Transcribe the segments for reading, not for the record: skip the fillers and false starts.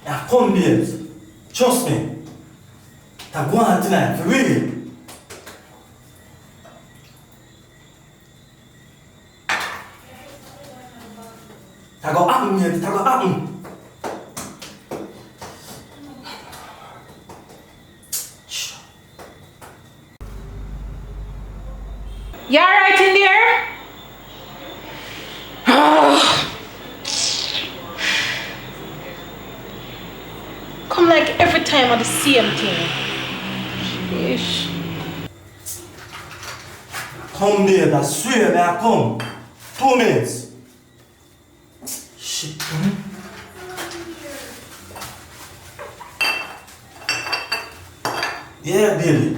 Yeah, come, babes. Trust me. I'm going tonight, for real. That go happen, babes. That go happen. You alright in there? Come like every time at the same thing. Sheesh. Come, babe. I swear, may I come. 2 minutes. Shit, Yeah, baby.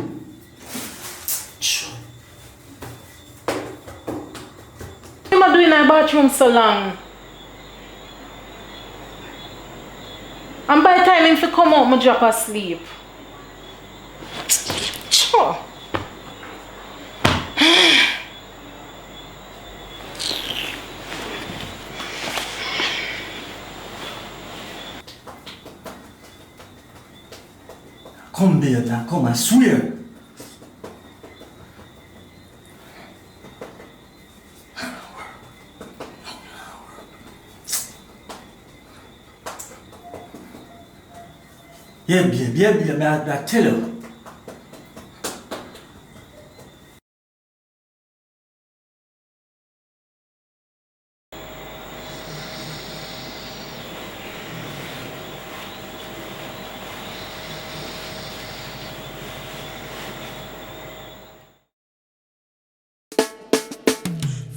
What am I doing in the bathroom so long? And by the time him to come out, I drop asleep. Sure. Come, babe. Now come, I swear. Yeah, babe, I tell you.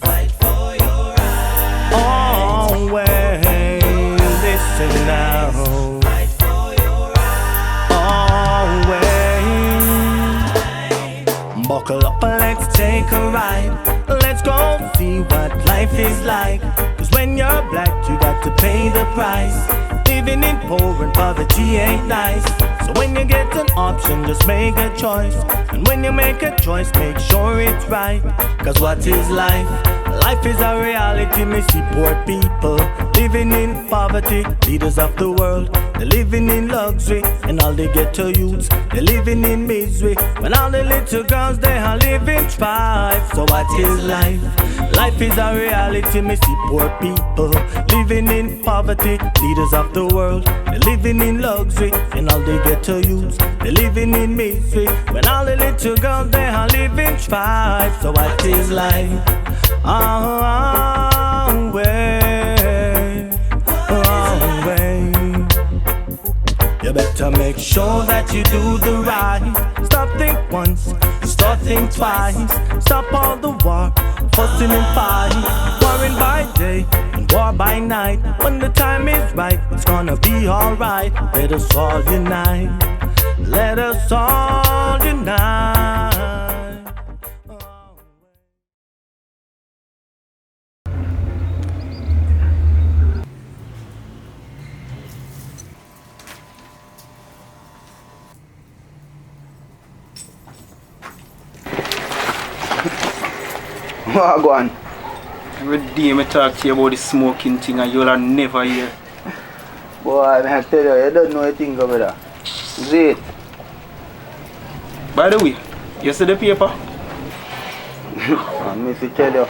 Fight for your right. Always listen now. Fight for your right. Always buckle up and let's take a ride. Let's go see what life is like. Cause when you're black, you got to pay the price. Living in poor and poverty ain't nice. So when you get an option, just make a choice. And when you make a choice, make sure it's right. Cause what is life? Life is a reality, me see poor people living in poverty, leaders of the world. They're living in luxury, and all they get to youths, they're living in misery. When all the little girls, they are living strife. So what is life? Life is a reality, me see poor people living in poverty, leaders of the world. They're living in luxury, and all they get to youths, they're living in misery. When all the little girls, they are living strife. So what is life? You better make sure that you do the right. Stop think once, start think twice. Stop all the war, fussing and fight. Warring by day and war by night. When the time is right, it's gonna be alright. Let us all unite. Let us all unite. What go on? Every day I talk to you about the smoking thing and you'll never hear. Boy, I tell you, you don't know a thing over there. Is it? By the way, you see the paper? I mean, if you tell you,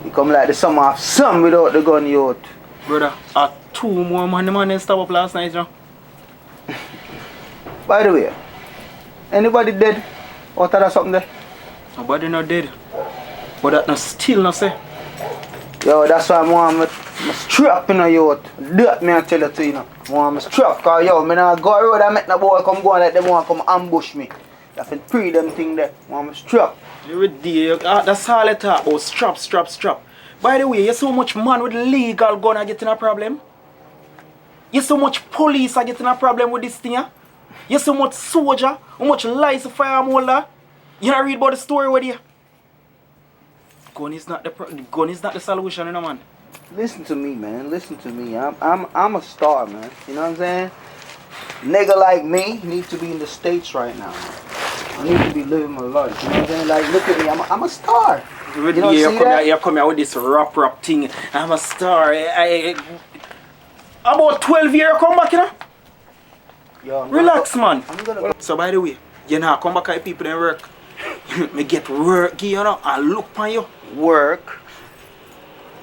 you come like the summer of sun without the gun you out. Brother, 2 more man stop up last night, you know? By the way, anybody dead? Out of something there? Nobody not dead. But that not still not say. Yo, that's why I want to strap in you out. That me I tell you to you know. I want to strap, cause yo, me not go road and make the boy come go and let them want come ambush me. You have to pre them thing there. I want to strap. Every day, that's all I talk about. Strap. By the way, you so much man with legal gun are getting a problem. You so much police are getting a problem with this thing. You so much soldier, how much lies a firearm holder. You not read about the story with you. Gun is not the solution, you know, man. Listen to me, man. Listen to me. I'm a star, man. You know what I'm saying? Nigga like me need to be in the States right now. I need to be living my life. You know what I'm saying? Like, look at me. I'm a star. You know, you come here with this rap thing. I'm a star. About 12 years come back, you know? Yo, Relax, man. I'm gonna go. So by the way, you know, come back at people in work. Me get work, you know, and look on you. Work.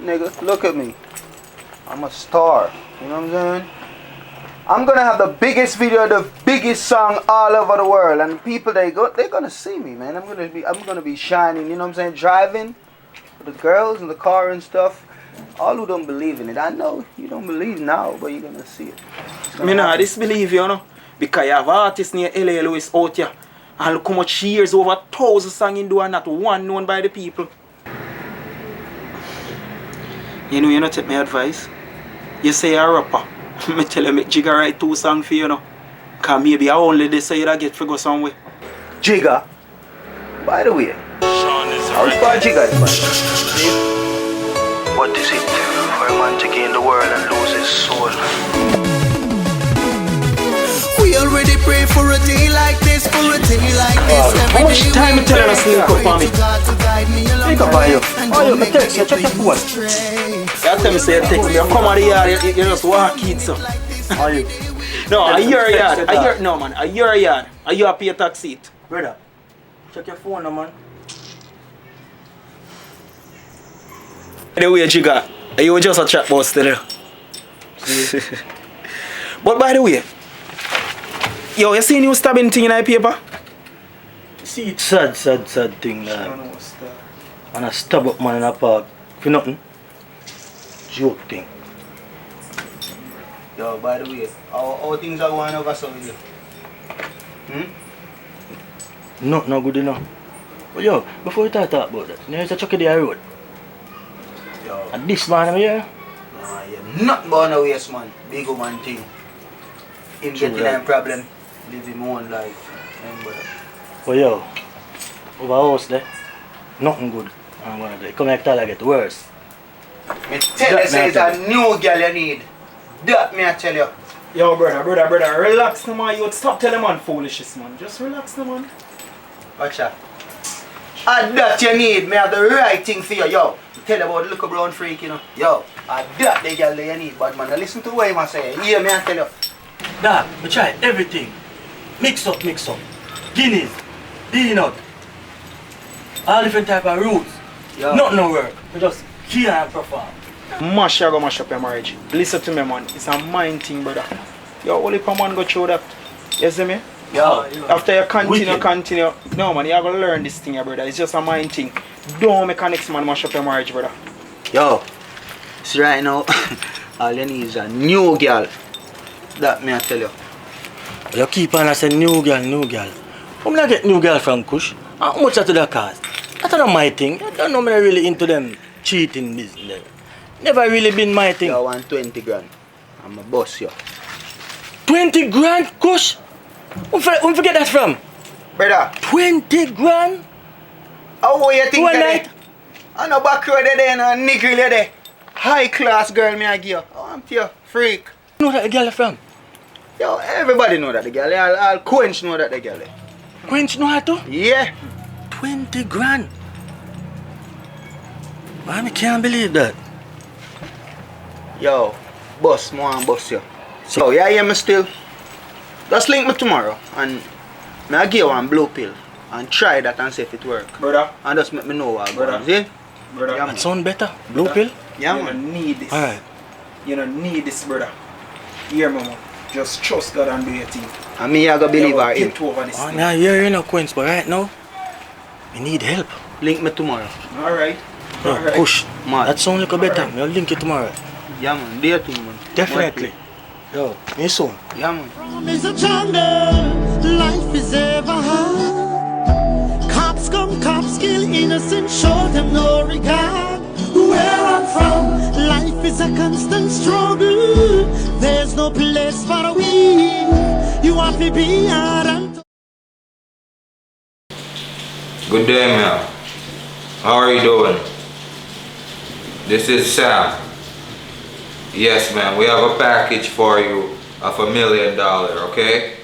Nigga, look at me. I'm a star. You know what I'm saying? I'm gonna have the biggest video, the biggest song all over the world, and people they're gonna see me, man. I'm gonna be shining. You know what I'm saying? Driving with the girls in the car and stuff. All who don't believe in it, I know you don't believe now, but you're gonna see it. Me nah disbelieve you, know, because you have artists near L.A. Lewis out here, and look how much years, over 1,000 songs in do and not one known by the people. You know, you not take my advice. You say you're a rapper. Me tell you, make Jigga write 2 songs for you, know. Cause maybe I only they say you get to go somewhere. Jigga. By the way, how far Jigga is, man? What is it for a man to gain the world and lose his soul? We already pray for a day like this, for a day like this. How much time you telling us to link up on me? Link up on you. Oh, you text you, check your phone. That time you say you text me, you come out of the yard, you just walk in, so. Are you? No, are you a yard? No, man, are you a yard? Are you a pay tax seat? Brother, check your phone now, man. Anyway, Jigga, you just a chat boss still. But by the way, yo, you seen you stabbing thing in the paper? See, it's sad thing, man. And I stab up man in a park for nothing. Joke thing. Yo, by the way, how things are going over so with you? Not no good enough. But yo, before we talk about that, there's a chucky there road. Yo. And this man over here, Nah, you're not born a waste, man. Big woman thing. Him getting a problem, living my own life. Remember that. but yo, over house there, nothing good. I'm gonna do it. Come back I get worse. Me tell you, say it's a new girl you need. That me I tell you. Yo, brother, relax no man. You stop telling man foolishness, man. Just relax no man. Watch out. And that you need, me have the right thing for you, yo. Tell you about the little brown freak, you know. Yo, and that the girl that you need, but man, listen to what I say. Hear me and tell you. Dad, we try everything. Mix up. Guineas, peanut, all different type of roots. Yo. Nothing no work. We just kill and perform. Mash up your marriage. Listen to me, man. It's a mind thing, brother. Yo, only per man go through that. You see me? Yo. After you continue, Wicked. no man, you have to learn this thing, brother. It's just a mind thing. Don't make a next man mash up your marriage, brother. Yo. See right now, all you need is a new girl. That me I tell you. You keep on saying new girl. I'm not get new girl from Kush. How much that to the cost? That's not my thing. I don't know me really into them cheating business. Never really been my thing. Yo, I want 20 grand. I'm a boss, yo. 20 grand, Kush? Where forget that from? Brother, 20 grand? how you think One that night? I know back road there, no nigger there. High class girl me I give you. Oh, I'm to you, freak. You know that the girl from? Yo, everybody know that the girl. All Quench know that the girl. Quench know how to? Yeah. 20 grand. Man, I can't believe that. Yo, boss, more and boss you. So, yeah, hear me still. Just link me tomorrow and me I give you one blue pill and try that and see if it work. Brother, And just make me know what I'm Brother. going. See? brother. Yeah, That sound better? Blue pill? Yeah, You man. don't need this. Alright. You don't need this, brother. Here, mama. Just trust God and do your thing. And me I go believe her him. Get over this Oh, thing. now you're in a Quench, but right now, we need help. Link me tomorrow. Alright. No, Alright. push. Man. That sound like a better. We'll link it tomorrow. Yeah, man. Do your thing, man. Definitely. Yo, me soon. Yeah, man. Is a jungle, life is ever hard. Cops come, cops kill innocent, show them no regard. Where I'm from, life is a constant struggle. There's no place for a weak. You have to be hard and Good day, man. How are you doing? This is Sam. Yes, man, we have a package for you of $1 million, okay?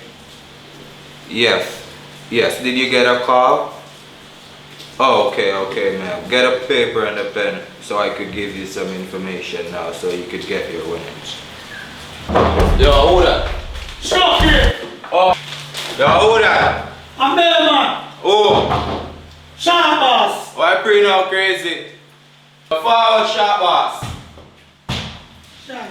Yes. Yes, did you get a call? Oh, okay, man. Get a paper and a pen so I could give you some information now so you could get your winnings. Yo, hold up. Stop here! Yo, who that? I'm there, man. Oh, Sean boss. why pre now crazy? Forward shot boss. Sean.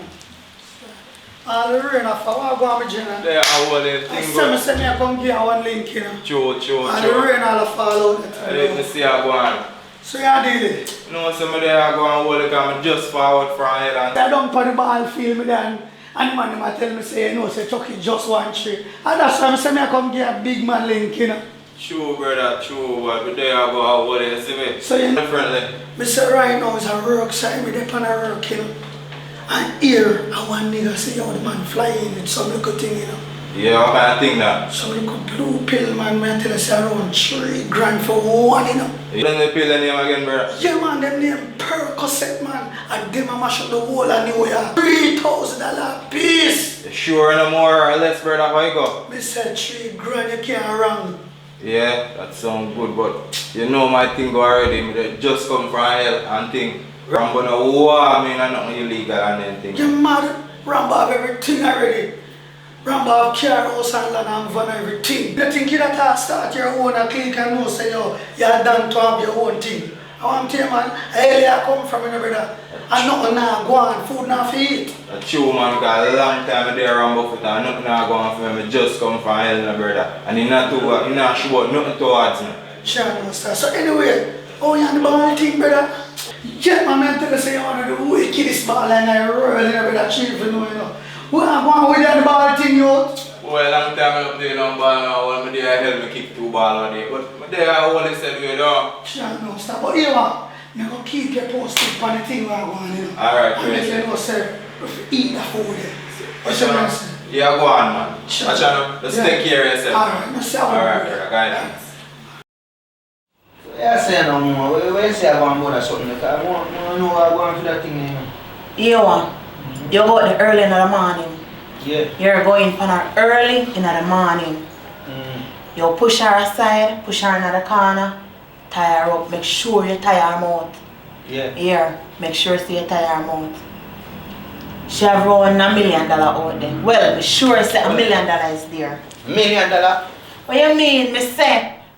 All the rain off. I go on my general. There, I hold it. I said me I come give one link, you know. True. All the rain all fall out. I didn't see I go on. So you did it. No, somebody there I go and hold it because I'm just forward from here and I don't put the ball field me then. And the man them tell me say, you know, say Chucky just 1-3. And that's why I say me I come give a big man link, you know. true, brother, true, but there I go and hold it, see me? So you know, Differently. me say right now is a work side with the pan a work, you know. And here, I want nigga say, yo, the man flying with some little thing, you know. Yeah, what kind of thing that? Some little blue pill, man, me I tell you say around 3 grand for one, you know. You don't know pill name again, brother? Yeah, man, them name Percocet, man. And them a mash up the whole of New York. $3,000 piece. You sure no more or less, brother, how you go? Me said 3 grand, you can't wrong. Yeah, that sounds good, but you know my thing go already. Me just come from hell and think. I'm gonna war me and nothing illegal and anything. You mad? Rambo have everything already. Rambo have car, house and land and van everything. You think you that start your own and click and know say yo, you're done to have your own thing. I want to tell you, man, I come from you, brother. And nothing now go on, food now for eat. That's true, man, because a long time there Rambo foot and nothing now going for me. Me just come from hell, brother. And he not sure nothing towards me. Sure, no, sir. So anyway, oh, you on the ball thing, brother? Yeah, my man tell us say you want to do the wickedest ball and I roll in brother, chief, you know. What I'm going with the ball thing, you? Well, long time I don't play no ball now. When me there, I help me kick 2 balls on it. But me there, I only said, you know. Sure, no, stop. But you know, I'm going to keep you posted on the thing where I'm going, you know. Alright, and great. let you know, sir, if you eat the food there. What's your name, sir? Yeah, go on, man. Sure. Achano, just take care of yourself. Alright, no, sir. Alright, brother, guidance. Yeah, I say no more. What you say about mother something? Because I want to know how I go on for that thing, you know. You go out early in the morning. Yeah. You're going for her early in the morning. You push her aside, push her in the corner, tie her up, make sure you tie her mouth. Yeah. Here, make sure you tie her mouth. She have around $1 million out there. Well, me sure say $1 million is there. $1 million? What you mean?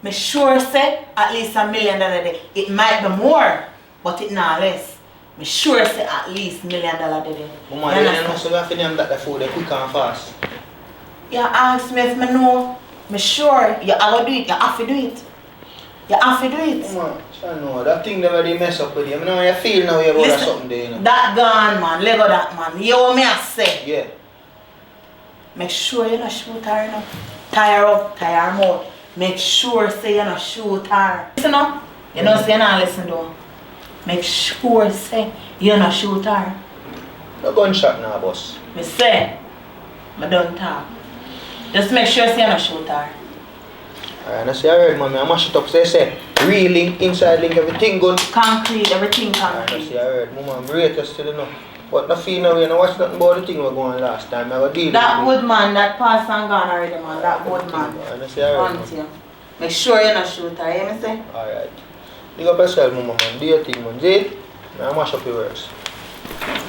Me sure say at least $1 million there. It might be more, but it not less. Me sure say at least $1 million there. Mama, you know so you have to name that the food quick and fast. You ask me if me know. Me sure you have to do it. You have to do it. You have to do it. Mama, I know that thing never really mess up with you. I know you feel now you about something there, you know. That gone, man. Lego that, man. You what me I say. Yeah. Make sure you not shoot her enough. Tie her up, tie her mouth. Make sure say you not shoot her. Listen up. You know say you not listen though. Make sure say you not shoot her. No gunshot now, boss. Me say, I don't talk. Just make sure say you not shoot her. Alright, I say alright, mommy. I mash it up. Say, real link, inside link, everything good. Concrete, everything Alright, I concrete. say alright, mama. I'm rate you still enough. But no feel now, you know, watch nothing about the thing we going last time. I go deal That with good man, that pass and gone already, man. That good man. Alright, I say alright, Want mama. you. Make sure you not shoot her, you hear me say? Alright. Big up yourself, mama, man. Do your thing, man. See? Now mash up your works.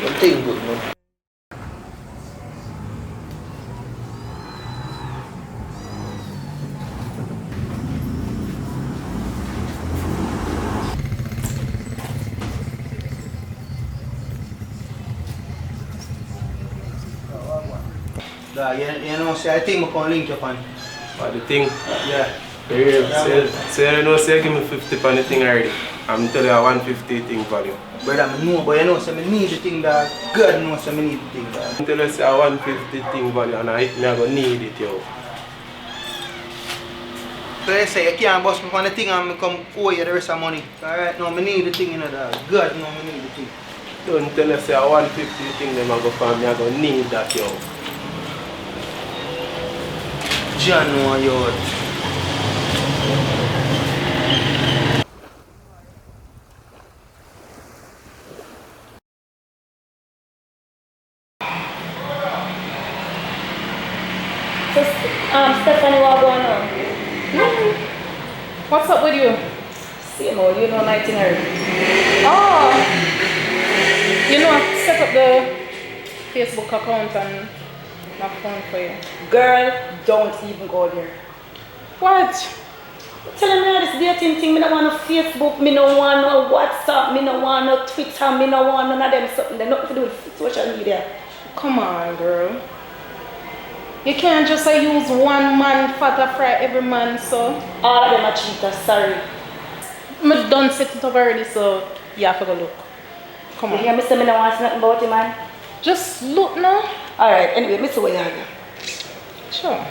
Your thing good, man. You know, say, I think we can link you on. But the thing, Yeah. say you know, say give me 50 on the thing already. I'm telling you 150 thing value. Brother, I know, but you know, say, I need the thing, dog. God knows, say, I need the thing, dog. I'm telling you say 150 thing value and I gonna need it, yo. So they say, you can't bust me on the thing and I come owe you the rest of money. Alright, no, I need the thing, you know, dog. God know, I need the thing. Don't tell you say 150 thing them I go for me, I gonna need that, yo. John know you. So, Stephanie, what going on? What's up with you? Same old, you know, itinerary. Oh, you know, I set up the Facebook account and my phone for you. Girl, don't even go there. What? Tell me this dating thing, me no want no Facebook, me no want no WhatsApp, me no want no Twitter, me no want none of them something. They nothing to do with social media. Come on, girl. You can't just use one man fat fry every man, so. All of them are cheaters, sorry. I done set it up already, so you have to go look. Come You on. hear me say me no want nothing about you, man? Just look now. Alright, anyway, me see what you have. Sure.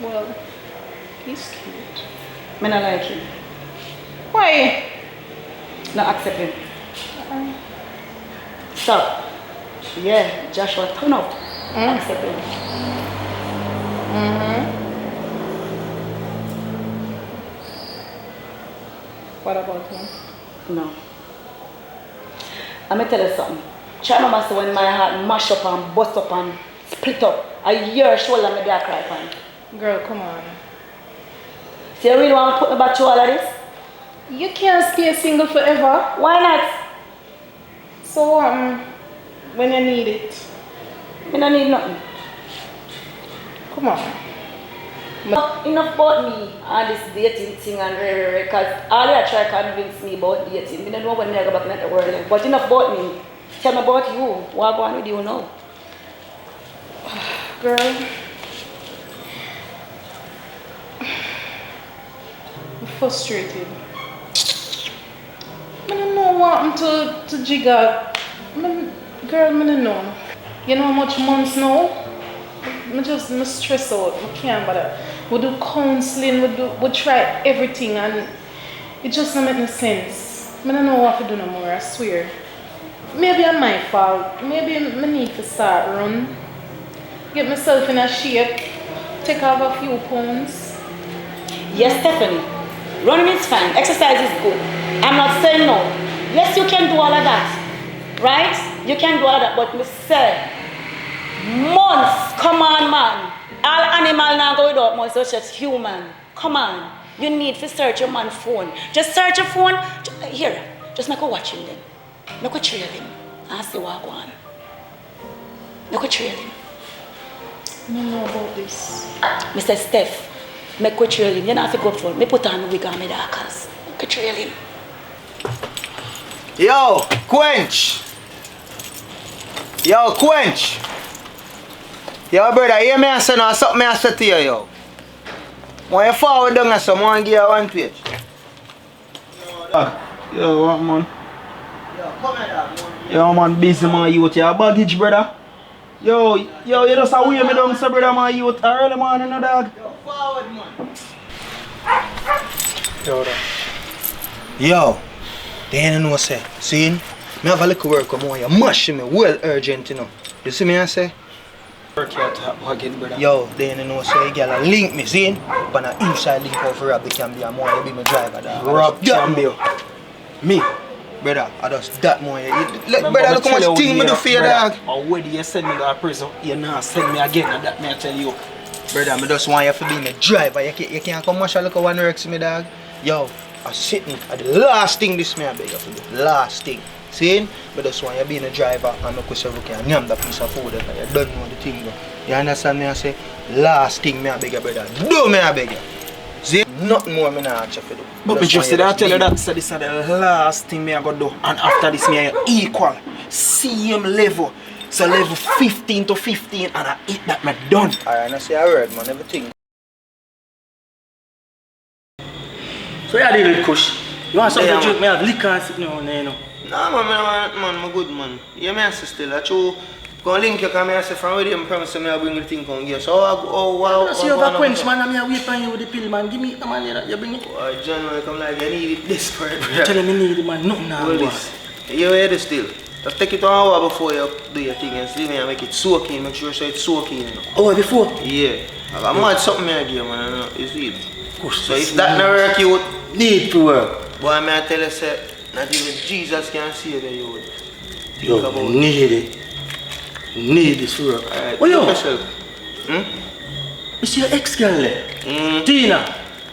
Well, he's cute. Me not like him. Why? Not accept him. Stop. Yeah, Joshua, turn up. Accept him. What about him? No. I'm gonna tell you something. Try remember say when my heart mash up and bust up and split up, a year shoulder maybe I cry for. Girl, come on. So you really want to put me back to all of this? You can't stay single forever. Why not? So, when you need it. Me don't need nothing. Come on. Enough about me and this dating thing and because all you try to convince me about dating. Me don't know when I go back into the world. But enough about me. Tell me about you. What go on with you now? Girl. I'm frustrated. I don't know what happened to Jigga. Girl, I don't know. You know how much months now? I'm stressed out. I can't bother. We do counseling, we try everything and it just don't make no sense. I don't know what to do no more, I swear. Maybe it's my fault. Maybe I need to start run. Get myself in a shape. Take off a few pounds. Yes, Stephanie. Running is fine. Exercise is good. I'm not saying no. Yes, you can do all of that. Right? You can do all of that. But me say, months. Come on, man. All animal now go without months, so just human. Come on. You need to search your man's phone. Just search your phone. Here, just make a watch him then. Make a trail him. And see what go on. Make a trail him. I don't know about this. Mr. Steph, make a trail him. You don't have to go for it. Me put on my wig and my darkers. Make a trail him. Yo, Quench. Yo, Quench. Yo, brother, hear me and say now something I say to you, yo. When you forward down and some, I want to give you one page. Yo, what man? Yo, come here, dog, man. Yo, man, busy man, youth. Your baggage, brother. Yo, you just a wear me down, so brother, man, youth. Early morning, no dog. Yo, forward, man. Yo, dog. Yo, they ain't know say. See, me have a little work come on. You mash me well urgent, you know. You see me I say? Work here to again, brother. Yo, they ain't know say. Girl, link me, see? But an inside link out for rob the Cambia more. You be my driver, dog. Rob Cambia. Me, brother, I just that more. Let brother look how much thing me do for you, dog. Already you send me to a prison. You now send me again, and that me I tell you. Brother, I just want you to be my driver. You can't come mash a look at one works me, dog. Yo, I'm sitting at the last thing this man beg you to do. Last thing. See? But just want you being a driver and make sure you can name that piece of food and you don't know the thing. Bro. You understand me? I say, last thing me I beg you, brother. Do me I beg you. See? Nothing more me not ask you to do. But me just said I tell you that so this is the last thing me I gotta do. And after this me I equal. Same level. So level 15 to 15 and I eat that me done. Alright, I say a word, man, everything. So you deal with Kush. You want something to drink? Me have liquor and sit down there, you know. Nah, man, I'm good, man. Yeah, me say still. I true. Go link you, because I say from where them promise me I bring the thing on here. So, wow. So you have a quench, man, and me wait for you with the pill, man. Give me the man here, you bring it. Oh, John, man, come like, you need it desperate, bro. Tell him you need it, man. Nothing now. Well, this. You hear this still. Just take it 1 hour before you do your thing and see me and make it soaking. Make sure it's soaking, you know. Oh, before? Yeah. I'm mad something I give, man. You see it? Kush, So if that not work, you would need to work. Boy, may I tell you, say, not even Jesus can save you, you would. Yo, need it. Need this work. Alright, Oh, yo. yourself. It's your ex-girl there. Tina.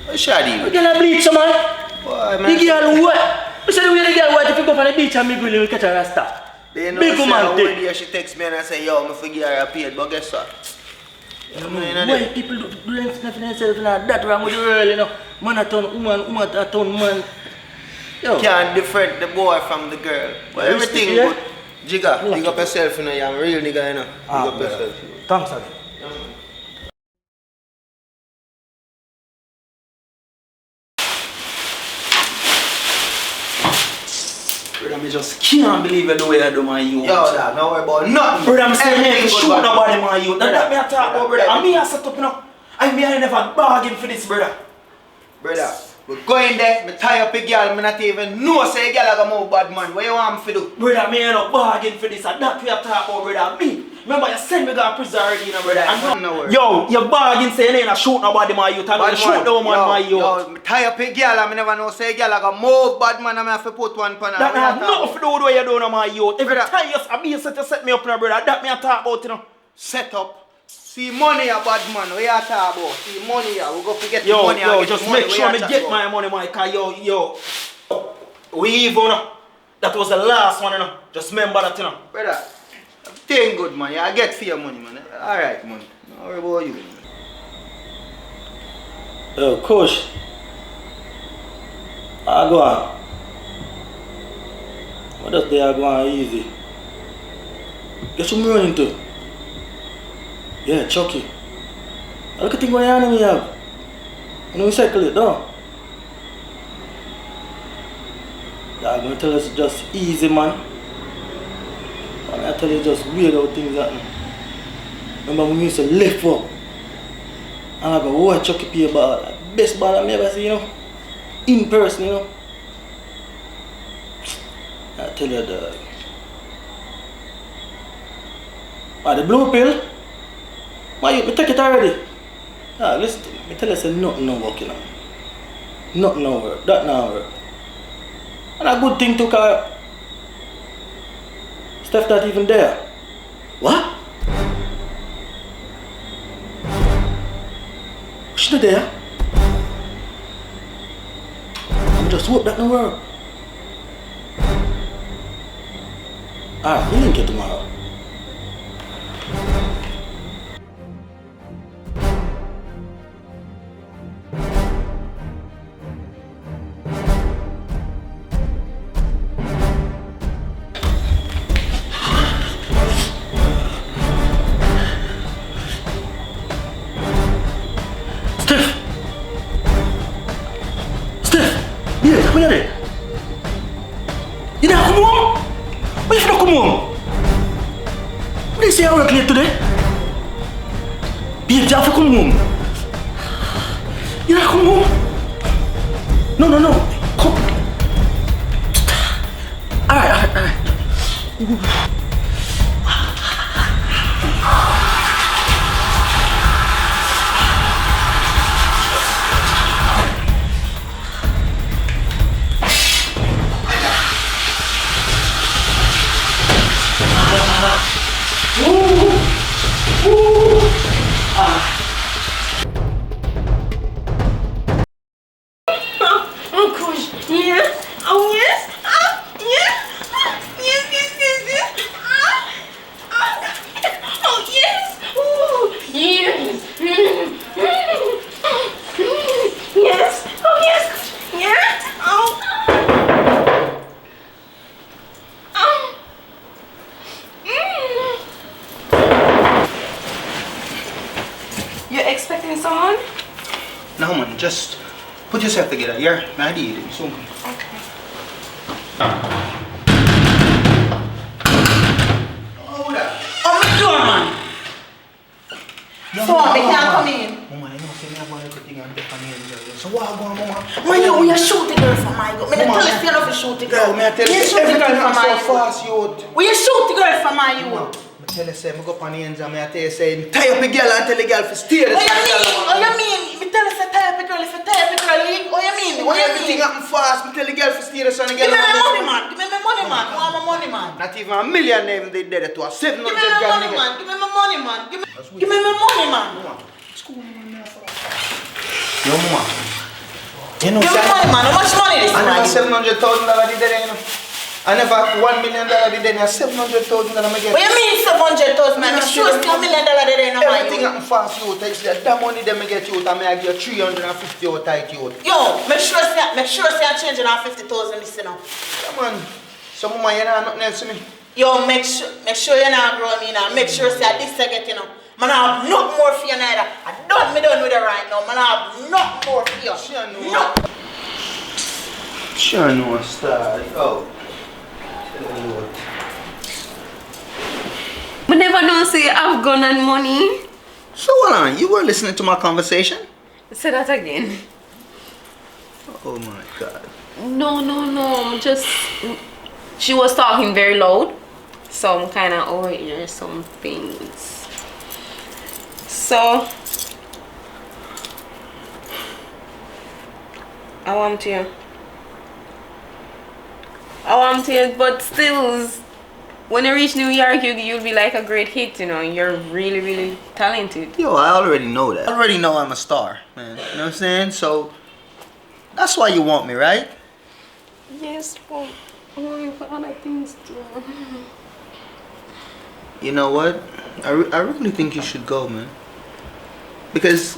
What's that You gonna bleach, man? Boy, The girl what? I said the way the girl white if you go on the beach and me grill, we catch her and stop. They know Big woman one thing. day she text me and I say, yo, I forgive her paid, but guess what? Why people do themselves like that wrong with the world, you know? Man a turn woman, woman a turn man. Yo. Can't different the boy from the girl. But everything yeah? good. Jigga, big up yourself, you know, you're a real nigga, you know. Big up yourself. Thanks again. Brother, I just can't believe the way I do my youth. Yo, dad, don't worry about nothing. Brother, I'm saying Everything never good, shoot man. nobody my youth. That me I talk about, brother. And me I set up, you know. I never bargain for this, brother. Brother, we're going there, me tie up a girl, me not even know say a girl I got more bad man. What you want me to do? Brother, me ain't no bargain for this. And that we have talk about, brother. Me. Remember you said me got prison already, you know, brother. And No worry. yo, your bargain say you ain't a shoot nobody my youth. I'm gonna shoot no man my youth. Yo, me tie up a girl and me never know say a girl I got more bad man and I have to put one pan her. That have nothing to do with what you do on my youth. Every Brother. time you set me up now, brother. That me I talk about, you know. Set up. See money a bad man, what you talk about? See money here, we go forget the Yo, money. yo, and get just the money, make what sure you me talk get about? my money, my car. Yo. We even, that was the last one, you know. Just remember that, you know. Brother, everything good man, I get for your money man. Alright man, don't worry about you man. Yo, coach. I go on. What does they are going easy? Guess who I'm running to? Yeah, Chucky. Look at the thing going on in me have. You know we cycle it down. I'm gonna tell us just easy man. And I tell you just weird how things happen. Remember when we used to lift up and I go watch Chucky play ball. Like, best ball I've ever seen, you know. In person, you know. I tell you dog. The blue pill? Why you take it already? Listen to me. I tell you say nothing no work, you know. Nothing no work. That no work. And a good thing too, cause Steph not even there. What? She's not there. I just hope that no work. Alright, we'll link you tomorrow. Yeah, come here. You don't come home? Why you don't come home? What do you say I work late today? Babe, you have to come home. You don't come home? No. Come. Alright. You're expecting someone? No man, just put yourself together, yeah? I did it. So. Okay. Oh, that. Open the door, man. So they can't come in. Mama, you know, say me have everything on the panel. So what going on, Mama? Man, you shoot the girl for my girl. Me tell you you not shoot the girl. Yo, me I tell you, shoot the girl for my so fast, you. Will you shoot the girl for my you? I tell you, say, I go up on the ends and I tell you, say, tie up a girl and tell the girl to stay there. What you mean? Me tell you say tie up a girl, if you tie up a girl, what you mean? What you Everything mean? happen fast, I tell the girl to stay there so the Give girl. me my money, man. Give me my money, man. I want my money, man. Not even a million even they did it to a 700 Give me my girl money, nigga. man. Give me my money, man. Give me my money, man. Yo, Mama. You know, Give me money, man. How much money this I man? never $700,000 did that, you know. I never $1 million did that, $700,000 I get. What you mean 700,000, man? I'm sure it's $2 million there, no man. Everything happen fast, you takes that money them I get you, and I give you 350 out tight you. Yo, make sure you're changing our 50,000 this now. Come on. Some of my you know nothing else to me. Yo, make sure you're not growing me now. Make sure say this I get, you know. Man, I have nothing more for you neither. I'm done with it right now. Man, I have nothing more for you. Sure no star. Oh. But never know say you have gun and money. So hold on, you were listening to my conversation? Say that again. Oh my god. No. Just she was talking very loud. So I'm kinda overhear some things. So I want you, but still, when you reach New York, you'll be like a great hit, you know. You're really, really talented. Yo, I already know that. I already know I'm a star, man. You know what I'm saying? So that's why you want me, right? Yes, but I'm going for other things too. You know what? I really think you should go, man. Because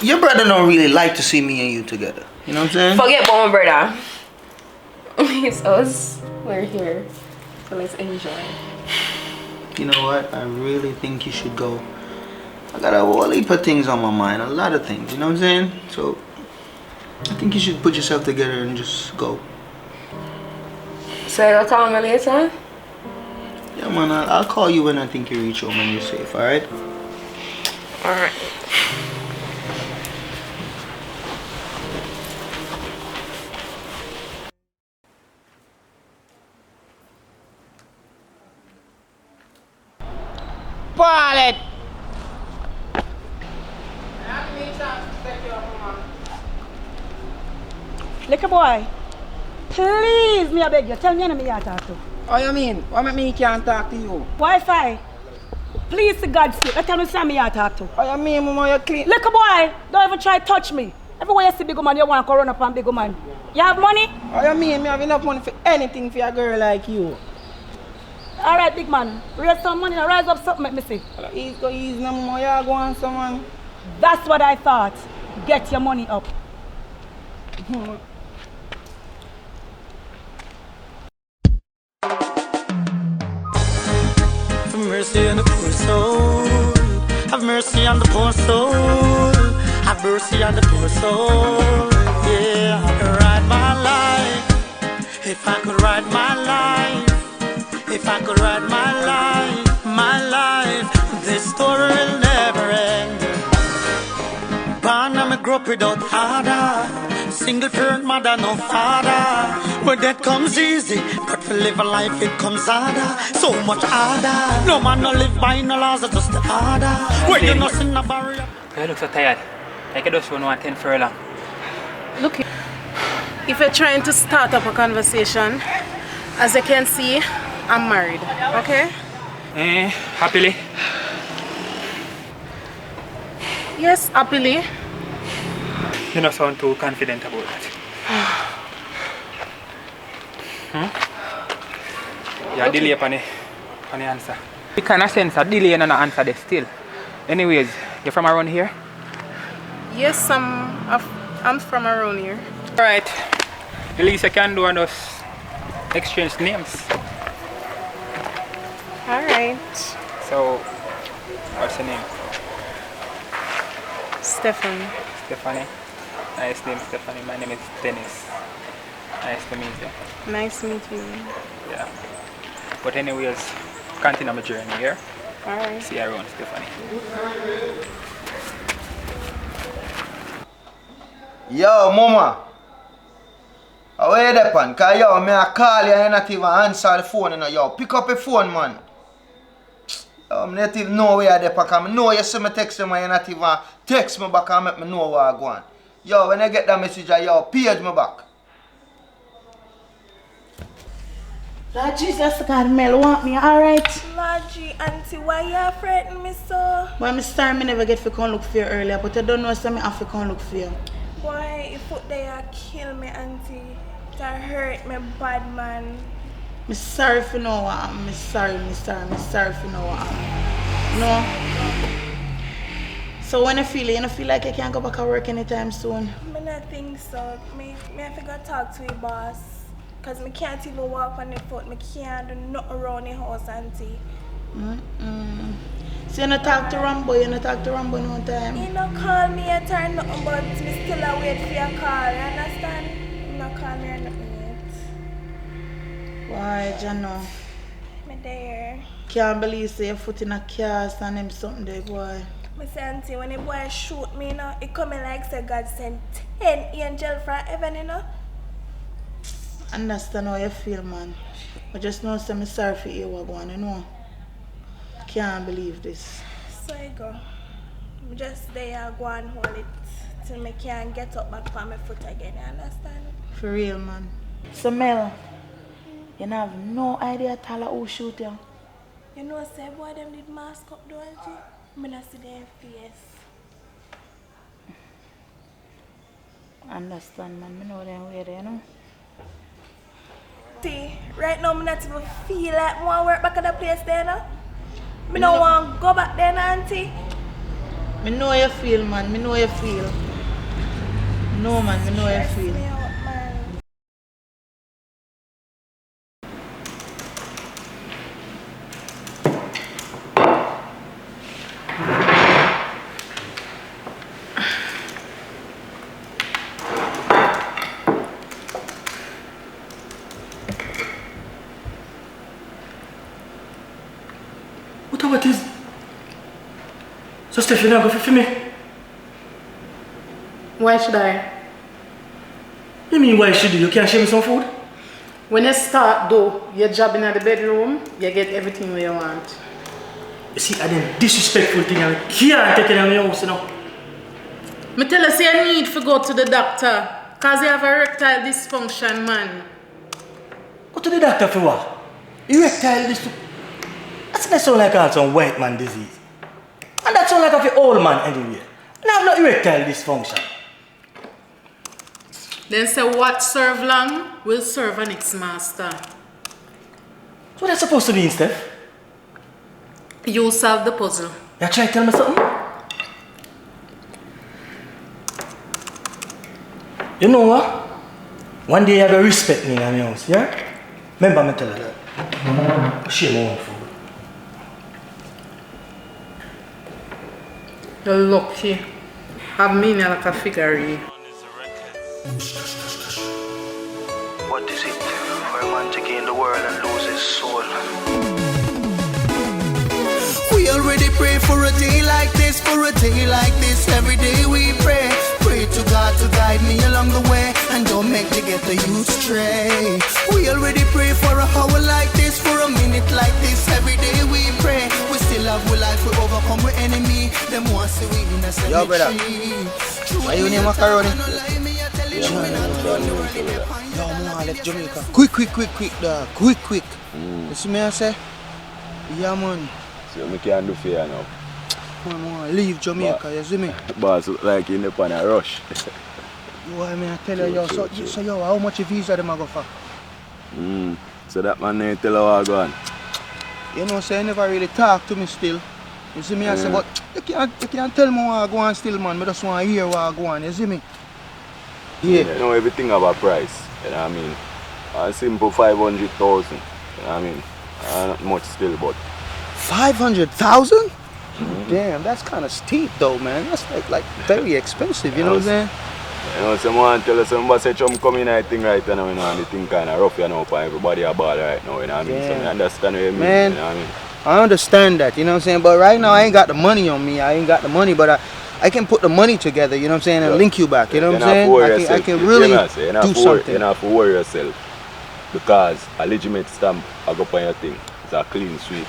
your brother don't really like to see me and you together. You know what I'm saying? Forget about my brother. It's us. We're here. So let's enjoy. You know what? I really think you should go. I got a whole heap of things on my mind. A lot of things. You know what I'm saying? So I think you should put yourself together and just go. So you'll call me later? Yeah, man. I'll call you when I think you reach home and you're safe, alright? Alright. Wallet. Little boy, please, me I beg you, tell me me I talk to. What you mean? What make me can't talk to you? Wi-Fi, please, to God's sake, let me say me I talk to. What you mean, mama, you clean? Little boy, don't even try to touch me. Everywhere you see big man, you want to run up on big man. You have money? What you mean? Me have enough money for anything for a girl like you. All right, big man, raise some money, rise up something, let me see. Easy, no more, you go on someone. That's what I thought. Get your money up. Have mercy on the poor soul. Have mercy on the poor soul. Have mercy on the poor soul. Yeah, I could ride my life. If I could ride my life. If I could ride my life, this story will never end. Born and me grow up without father. Single parent mother, no father. Where that comes easy, but for live a life it comes harder. So much harder. No man no live by no laws, it's just the harder. Where you not in a barrier. You look so tired. Like I just want 10 furlong. Look, if you're trying to start up a conversation, as you can see, I'm married, okay? Happily? Yes, happily. You don't sound too confident about that. You delay upon the answer. You kind of sense a delay and an answer there still. Anyways, you're from around here? Yes, I'm from around here. Alright. The least I can do is exchange names. Alright. So, what's your name? Stephanie. Stephanie. Nice name, Stephanie. My name is Dennis. Nice to meet you. Nice meeting you. Yeah. But anyways, continue my journey here. Alright. See you around, Stephanie. Yo, mama. How are you there, pan? Cause yo, me I call you and not even answer the phone, you know. Yo, pick up your phone, man. Yo, I'm not even know where you're there, because I know you see me text you, man. You not even text me back and make me know where I go on. Yo, when I get that message, yo, page me back. Lord Jesus, God, Mel want me, alright? Lord G, auntie, why you threatening me so? Well, I'm sorry I never get to come look for you earlier, but I don't know so I have to come look for you. Boy, if foot there kill me, auntie. That hurt me bad, man. Me sorry for no one. Me sorry for no one. No. So when you don't feel like you can't go back to work anytime soon? I don't think so. Me have to go talk to your boss. Cause me can't even walk on the foot. Me can't do nothing around the house, auntie. So you don't talk to Rambo, no time? He don't call me yet or nothing, but me still a wait for your call, you understand? He don't call me or nothing yet. Why, Jano? Me there. Can't believe say your foot in a cast and him something there, boy. Me say, auntie, when the boy shoot me, you know, it coming like say God sent 10 angels from heaven, you know? Understand how you feel, man. But just know say me sorry for you what going, you know. Can't believe this. So I go. I'm just there, go and hold it till me can get up back on my foot again, you understand? For real, man. So Mel, you have no idea at all who shoot you? You know, say boy, them did mask up, don't you? I not see their face. Understand, man. I know them way there, you know. See, right now, I not even feel like I want to work back at the place there, no? I don't want to go back there, no, auntie. I know how you feel, man. I know how you feel. No, man. I know how you feel. Me out, man. What is? So Steph, you not go for me? Why should I? You mean why should you? You can't share me some food? When you start though, you're jobbing at the bedroom, you get everything you want. You see, I didn't disrespectful thing and I can't take it out of your house, you know. Me tell us you need to go to the doctor, cause you have erectile dysfunction, man. Go to the doctor for what? Erectile dysfunction? That sound like some white man disease. And that sound like of an old man anyway. And I have no erectile dysfunction. Then say what serve long will serve an next master. So what that's supposed to mean, Steph? You solve the puzzle. You try to tell me something? You know what? One day you have to respect me in my house, yeah? Remember me tell you that. Share my own food. You're lucky. Have me like a figure. What is it for a man to gain the world and lose his soul? We already pray for a day like this, every day we pray. Pray to God to guide me along the way and don't make me get the youth stray. We already pray for a hour like this, for a minute like this, every day we pray. We still have we life, we overcome we enemy. Them want to we in a cemetery. Yo, brother. Are you near macaroni? Yeah, Yo, man, left Jamaica. Quick, dog. Quick. You see me I say? Yeah, man. So me can't do fair now. Man, leave Jamaica, you see me? Boss look like in the pan a rush. You I mean I tell you, yo, so yo, how much visa them a go for? So that man ain't tell how I go on. You know, say you never really talk to me still. You see me I say, but you can't tell me what I go on still, man. I just want to hear what I go on, you see me? Yeah. You know, everything have a price, you know what I mean? A simple 500,000, you know what I mean? Not much still, but 500,000? Damn, that's kind of steep though, man. That's like very expensive, you know what I'm saying? You know, someone tell us somebody say I'm coming I think right now, you know, and the thing kinda rough, you know, for everybody a ball right now, you know what I mean? So I understand what you mean, man, you know what I mean? I understand that, you know what I'm saying? But right now I ain't got the money on me. I ain't got the money, but I can put the money together, you know what I'm saying, and link you back, you know what I'm saying? I can really do something. You don't have to worry yourself because a legitimate stamp I go on your thing. It's a clean sweep.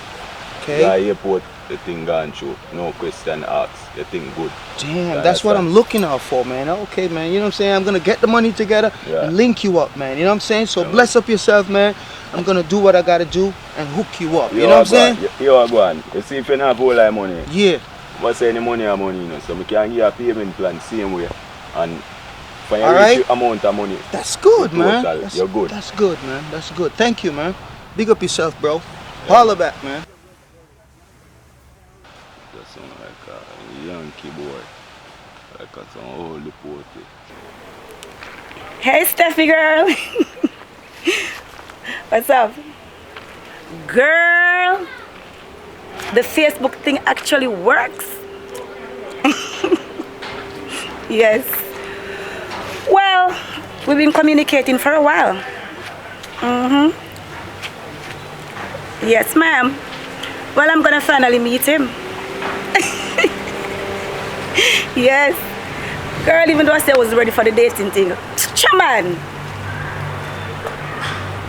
Okay. The airport, the thing gone through, no question asked, the thing good. Damn, that's what I'm looking out for, man. Okay, man, you know what I'm saying? I'm gonna get the money together and link you up, man. You know what I'm saying? So bless up yourself, man. I'm gonna do what I gotta do and hook you up. You know what I'm saying? You are going. You see if you don't have whole lot of money. Yeah. What's any money or money, you know? So we can give a payment plan same way and enough and you Alright? reach the amount of money. That's good, man. Total, you're good. That's good, man. That's good. Thank you, man. Big up yourself, bro. Holla back, man. That sound like a Yankee boy. Like a some old reporter. Hey, Steffi girl. What's up? Girl, the Facebook thing actually works. Yes. Well, we've been communicating for a while. Yes, ma'am. Well, I'm gonna finally meet him. Yes. Girl, even though I said I was ready for the dating thing. Chaman.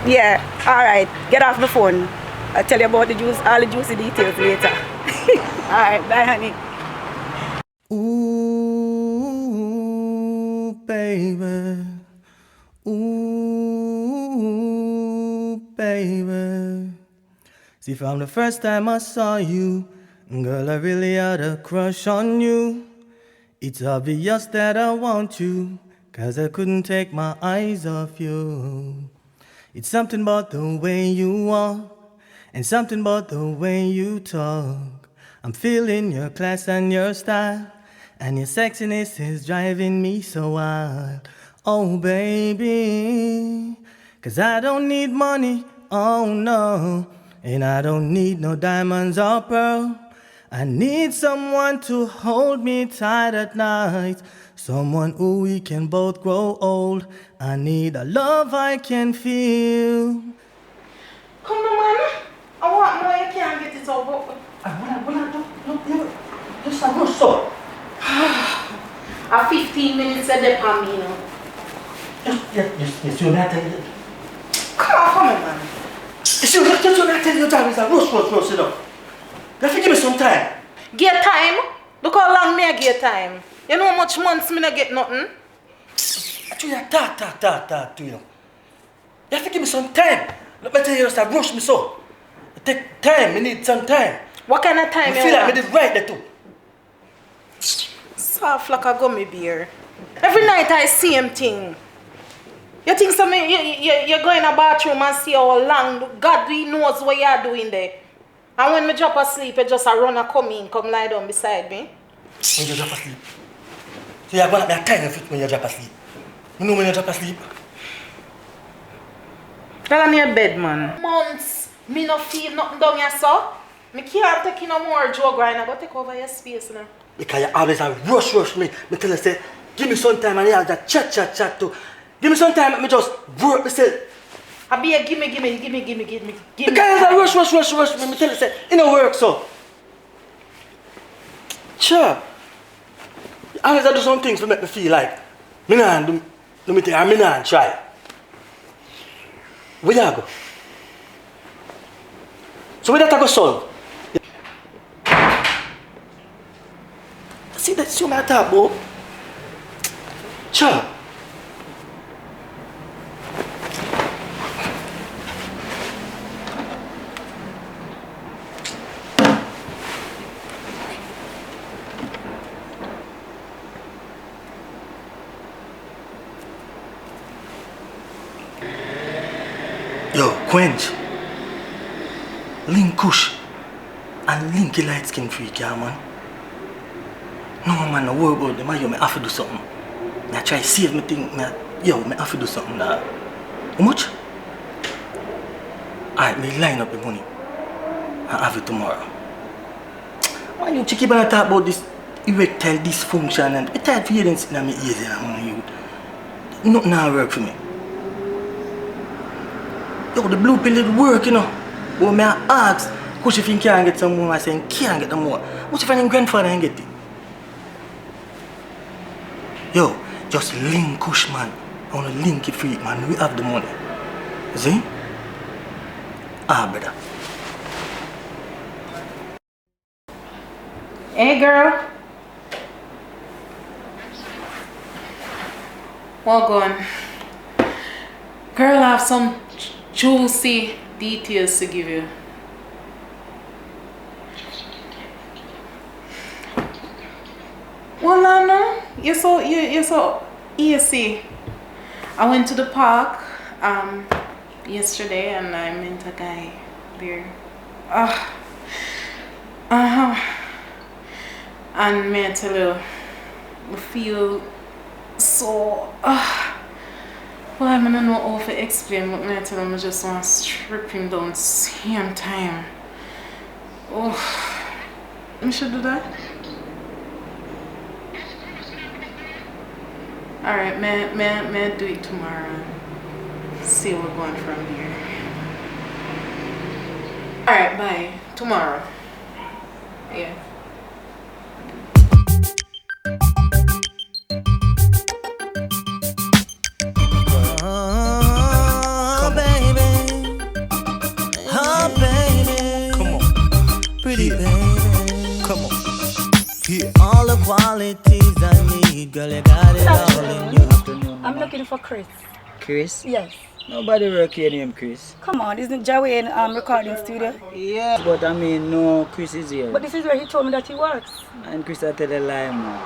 Yeah, alright. Get off the phone. I'll tell you about all the juicy details later. Alright, bye honey. Ooh, baby. Ooh, baby. See, from the first time I saw you, girl, I really had a crush on you. It's obvious that I want you, 'cause I couldn't take my eyes off you. It's something about the way you walk, and something about the way you talk. I'm feeling your class and your style, and your sexiness is driving me so wild. Oh baby, 'cause I don't need money, oh no, and I don't need no diamonds or pearl. I need someone to hold me tight at night, someone who we can both grow old. I need a love I can feel. Come on, man. I want more, you can't get it over. Just a rush, so. A 15 minutes a day for me, you know. Yes, you may tell you. Come on, man. Yes, you may tell you time is a rush, you know. You have to give me some time. Get time? Look how long me I get time. You know how much months me not get nothing? Actually, I talk to you. You have to give me some time. Let me tell you, just rush me so. It take time, I need some time. What kind of time I feel like I did right there too. Soft like a gummy bear. Every night I same thing. You think so you go in a bathroom and see how long God knows what you are doing there. And when me drop asleep, you just a run and come in, come lie down beside me. When you drop asleep. So you're going to be a time of it when you drop asleep. You know when you drop asleep? Get on your bed, man. Months, me no feel nothing down here, so. Me can't take no more drug right now, but take over your space now. Because you always a rush me. Me tell you, say, give me some time and you have that chat too. Give me some time, let me just work myself. I be a gimme. Because you rush me. Me tell you, say, it don't work so. Sure. You always do some things to make me feel like, me nah do me think, and me nah try. Where you go? So where that I go solve? See, that's your matter, bro. Sure. Yo, Quench, Link Kush, and Linky Light Skin Freak, yeah, man. No, man, no worry about them. Yo, I have to do something. I try to save me thing. I have to do something now. How much? Alright, me line up the money. I have it tomorrow. Why you keep on talk about this erectile dysfunction and it's tired for you sitting in my ears, man. Nothing now work for me. Yo, the blue pill did work, you know. But when I ask, Kush if he can't get some more, I say, can't get them more. What if your grandfather can get it? Yo, just link Kush, man. I want to link it freak, man. We have the money. See? Ah, brother. Hey, girl. Well gone. Girl, I have some juicy details to give you. Well, I know you're so You see, I went to the park yesterday and I met a guy there. And may I tell you, I feel so. Well, I don't know how to explain, but may I tell you, I just want to strip him down same time. Oh, I should do that. Alright, may I do it tomorrow and see what's going from here. Alright, bye. Tomorrow. Yeah. Oh, baby. Oh, baby. Come on. Pretty Yeah. baby. Come on. Yeah. All the qualities I need, girl, you got it all in you. I'm looking for Chris. Chris? Yes. Nobody work here named Chris. Come on, isn't Joey in recording studio? Yeah. But I mean, no, Chris is here. But this is where he told me that he works. And Chris, I tell a lie, man.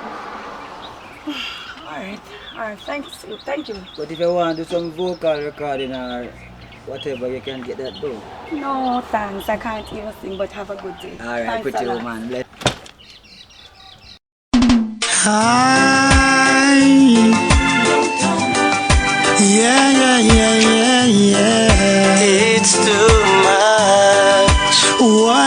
Alright, thank you. But if you want to do some vocal recording or whatever, you can get that done. No, thanks. I can't even sing, but have a good day. Alright, Thanks put a you, lot. man. Bless. Yeah. It's too much. Why?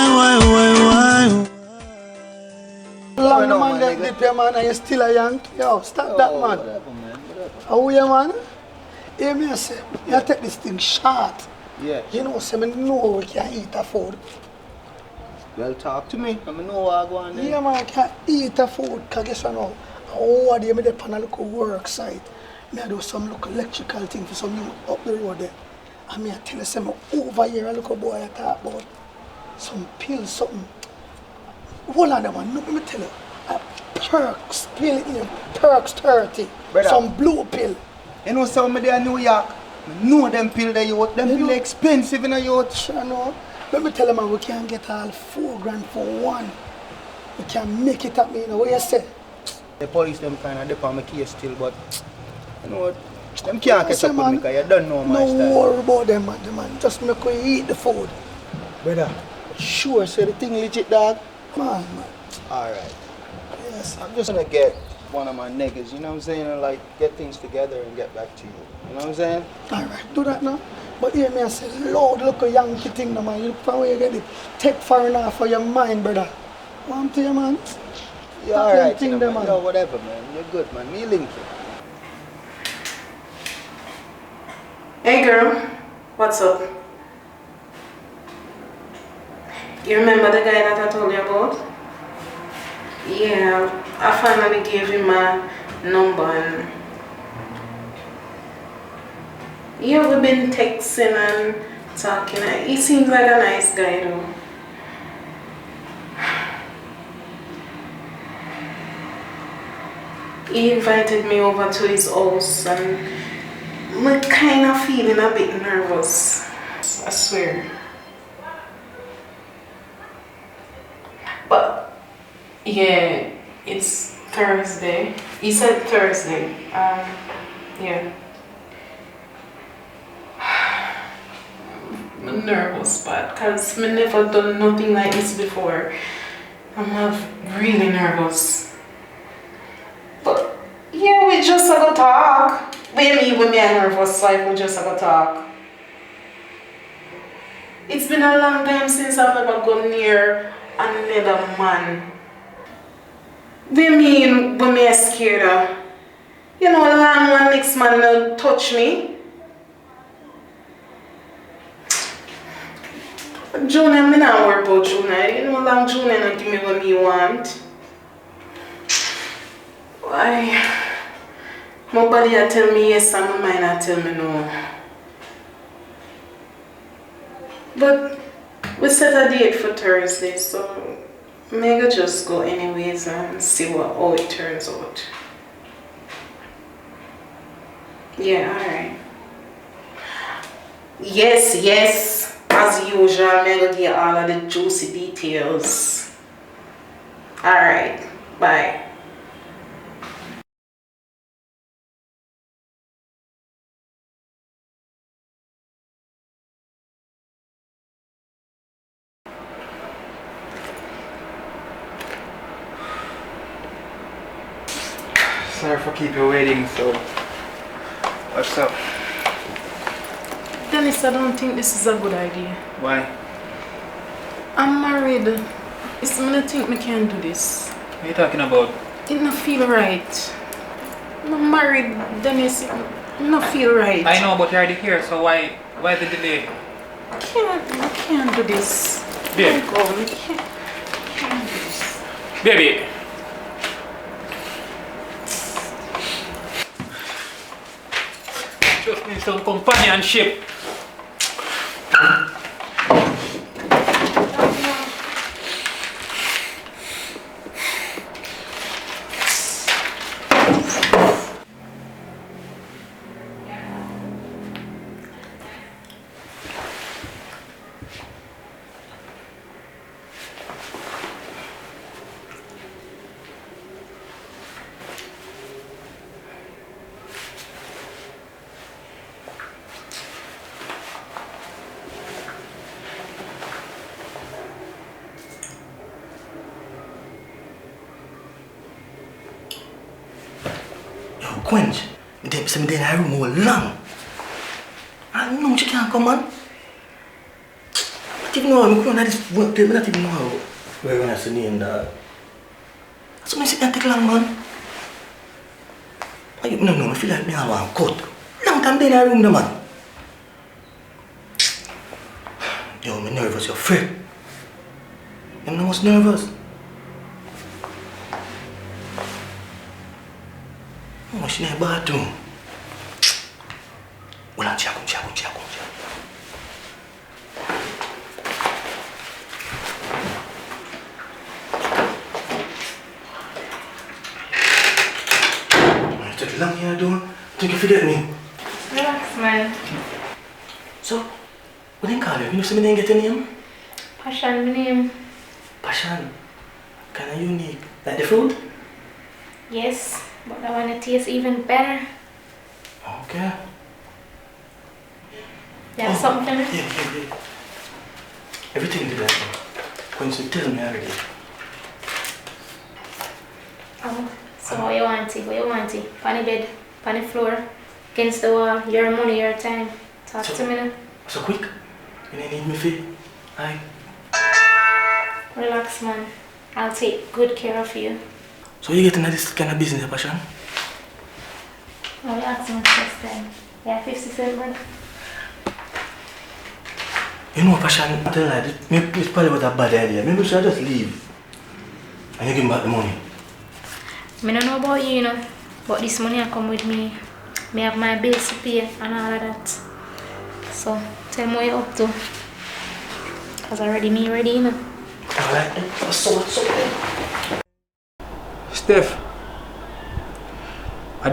Long man that dip your man and you still a young. Yo, stop that man. How are you man? Hear me say, you take this thing short. Yeah. You know, say me know we can eat a food. Well, talk to me. I know what I go on there. Yeah man, I can eat a food. Cause guess what now? Oh, day me dey on a local work site. Me I do some local electrical thing for some youth up the road there. And me I tell you say me over here a local boy I talk about some pills, something. Hold on there man, no, let me tell you. Perks, pill it in Perks 30. Brother. Some blue pill. You know some of them in New York, I know them pill they youth, them pill expensive in a youth. Sure know. Let me tell you man, we can get all $4,000 for one. We can make it up, you know what you say? The police them kind of dip on my case still, but you know what? Them can't catch up with me because you don't know my style. No worry about them man. Just make we eat the food. Brother, sure, say the thing legit dog? Man. Alright. Yes, I'm just gonna get one of my niggas, you know what I'm saying, and like get things together and get back to you. You know what I'm saying? Alright, do that now. But hear me I say, Lord, look a Yankee thing now man. You look for where you get it. Take foreign off for your mind, brother. One to you man. Yeah, alright, you know, man. Yo, whatever man. You're good man. Me link you. Hey girl, what's up? You remember the guy that I told you about? Yeah, I finally gave him my number and yeah, we've been texting and talking. He seems like a nice guy though. He invited me over to his house and I'm kind of feeling a bit nervous, I swear. But yeah, it's Thursday. He said Thursday. Yeah. I'm nervous, but because I never done nothing like this before. I'm really nervous. But yeah, we just gonna talk. When me are nervous, like we just gonna talk. It's been a long time since I've ever gone near another man. When me are scared of, you know, long one next man will touch me. Junior, me not worry about Junior. You know, long Junior not give me what me want. Why? My body a tell me yes and my mind a tell me no. But we set a date for Thursday, so maybe just go anyways and see how it turns out. Yeah, alright. Yes. As usual, I'm gonna get all of the juicy details. Alright, bye. Sorry for keep you waiting, so what's up? Dennis, I don't think this is a good idea. Why? I'm married. I don't think I can do this. What are you talking about? It don't feel right. I'm married, Dennis. It don't feel right. I know, but you're already here, so why the delay? I can't do this. Babe. Go. I can't do this. Baby. Just need some companionship. Quench, I think I'm in the room all long. I know she can't come on. I don't know, I'm going to this work day, I don't even know how we're going to see the name, dog. So I can't take long, man. No, I feel like I want to cut. Long time in the room, man. Yo, I'm nervous, you're afraid. I'm the most nervous. Oh, she's in the bathroom. Hold on, check. Take long here, don't think you forget me. Relax, man. So, what do you call you? You know somebody didn't get your name? Passion, my name. Passion. Kinda unique. Like the food? Yes, but I want to taste even better. Okay. You have something for me? Yeah. Everything did that. When you tell me already. Oh, so what you want it? On the bed, on the floor, against the wall, your money, your time. Talk to me now. So quick. You don't need me for aye. Relax, man. I'll take good care of you. So you get into this kind of business, Passion? I'll ask my first time. Yeah, 50 cents, brother. You know, Passion, I tell you, maybe it's probably was a bad idea. Maybe we should just leave. And you give me back the money. I don't know about you, but this money will come with me. I have my bills to pay and all of that. So, tell me what you're up to. Because already ready, Alright, so. Steph.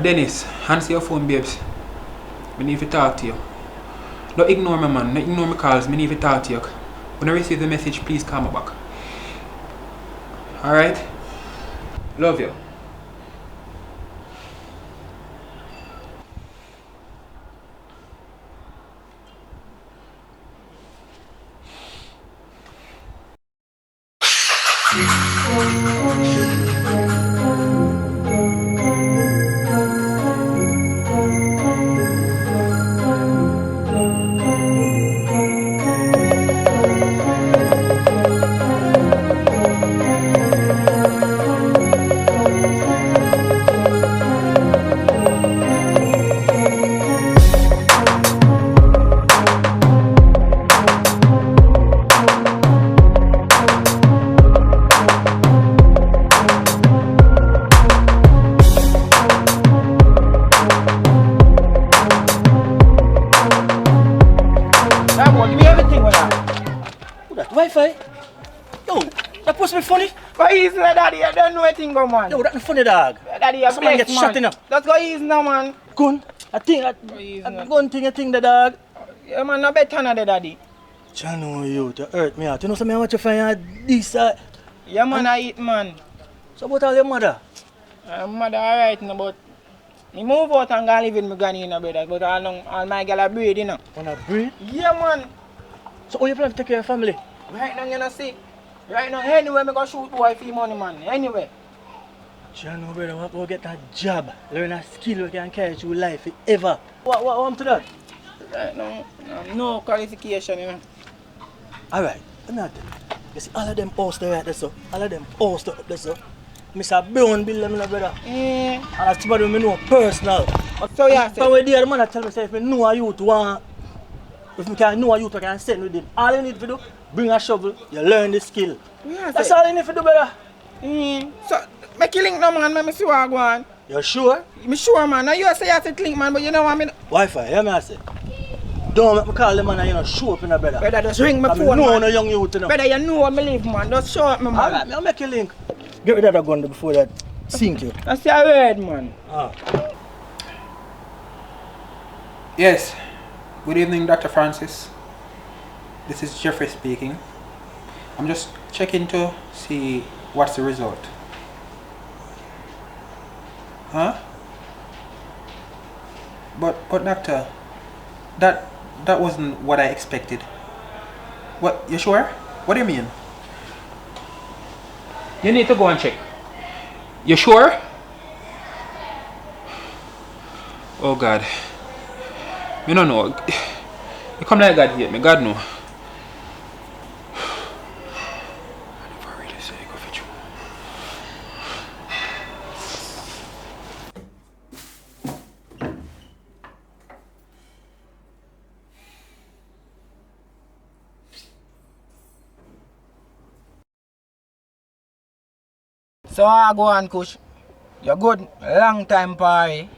Dennis, answer your phone, babes. I need to talk to you. Don't ignore me, man. Don't ignore my calls. I need to talk to you. When I receive the message, please call me back. Alright? Love you. Wi-Fi? Yo, that supposed to be funny? Go easy, daddy. I don't know anything, go, man. Yo, that's funny, dog. Daddy, you're someone blessed, get man. shot in up. Let's go easy now, man. Gun? I think the dog. Yeah, man, no better than the daddy. I know you to hurt me out. You know something I want you to find this yeah, man, I eat, man. So about all your mother? Mother alright, no, but I move out and go live with my granny, you know, brother. But all my girl are breed, you know. Wanna breed? Yeah, man. So how you plan to take care of your family? Right now, you know, see. Right now, anywhere I go shoot boy for money, man. Anywhere. John, brother, what about get a job? Learn a skill we can carry through life forever. What happened to that? Right now, no qualification, you know. Alright, let me tell you. You see all of them house there right there, so. All of them house there up there, so. Mr. Brown build them, brother. And that's somebody I know personal. So yeah, so when the man tell me, say, if I know a youth want, if I can know a youth, I can send with him. All you need to do, bring a shovel, you learn the skill. Yeah, that's all you need to do, brother. So, make you link no man, let me see what I go on. You sure? I'm sure, man. Now you say you have to link, man, but you know what I mean? Wi-Fi, hear me I say. Don't make me call them man and you know show up in a brother. Brother, just ring my phone, man. man. No young youth, you know. Brother, you know what me live, man. Just show up, me, man. Alright, I'll make you link. Get rid of that gun before that sink you. That's your word, man. Yes. Good evening, Dr. Francis. This is Jeffrey speaking. I'm just checking to see what's the result. Huh? But doctor, that wasn't what I expected. What, you sure? What do you mean? You need to go and check. You sure? Oh God. Me no know. You come like God here, me God know. So I go on, Kush. You're good. Long time party.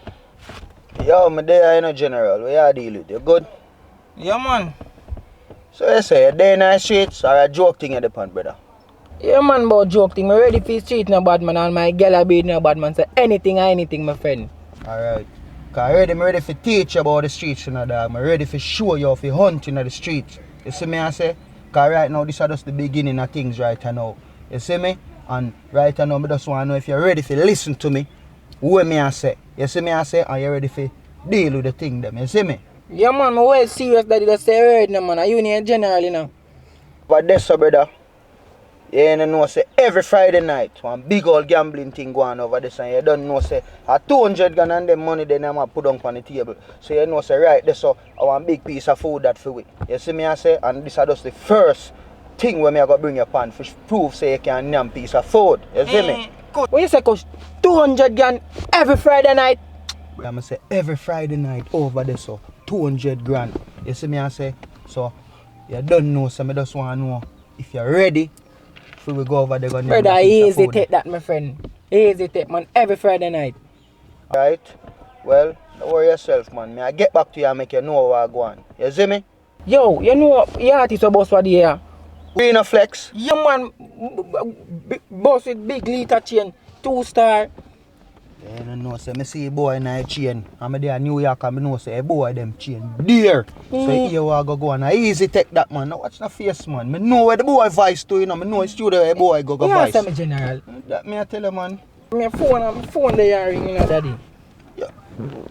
Yo, me there in a general. What you deal with? You good? Yeah, man. So you say, you there in the streets or a joke thing at the pond, brother? Yeah, man, about joke thing. I'm ready for street no bad man and my girl a beat no bad man. So anything, my friend. Alright. Cause I'm ready for teach you about the streets, you know, dog. I'm ready for show you for hunting at the streets. You see me I say? Cause right now, this is just the beginning of things right now. You see me? And right now, I just want to know if you're ready to listen to me. What me I say? You see me I say? And you're ready to deal with the thing them. You see me? Yeah, man, I'm well serious that you just say word no, man. Are you in general, you know? But that's so, brother. You know, say every Friday night, one big old gambling thing going over this, and you don't know, say, a 200 gun and them money then I'm put on the table. So you know, say, right, this so I want big piece of food that for we. You see me I say? And this is just the first thing where me I got bring your pan for proof say you can name piece of food. You see me? What you say, Coach? 200 gun every Friday night? I'm going to say every Friday night over there, so 200 grand. You see me I say? So you don't know, so I just want to know if you're ready before we go over there. Brother, easy take that, my friend. Easy take, man, every Friday night. Right? Well, don't worry yourself, man. I get back to you and make you know what I go on. You see me? Yo, you know, your artist a boss for the year. We in a flex. Yeah, man, boss with big liter chain, 2-star. Yeah, you know, say, I see a boy in a chain. I'm there in New York and I know say a boy them chain dear. So here we go on. I easy take that, man. Now watch the face, man. I know where the boy vice to, you know. I know it's true where the boy go vice. Yeah, general. That me I tell you, man. My phone there ringing, you know, daddy.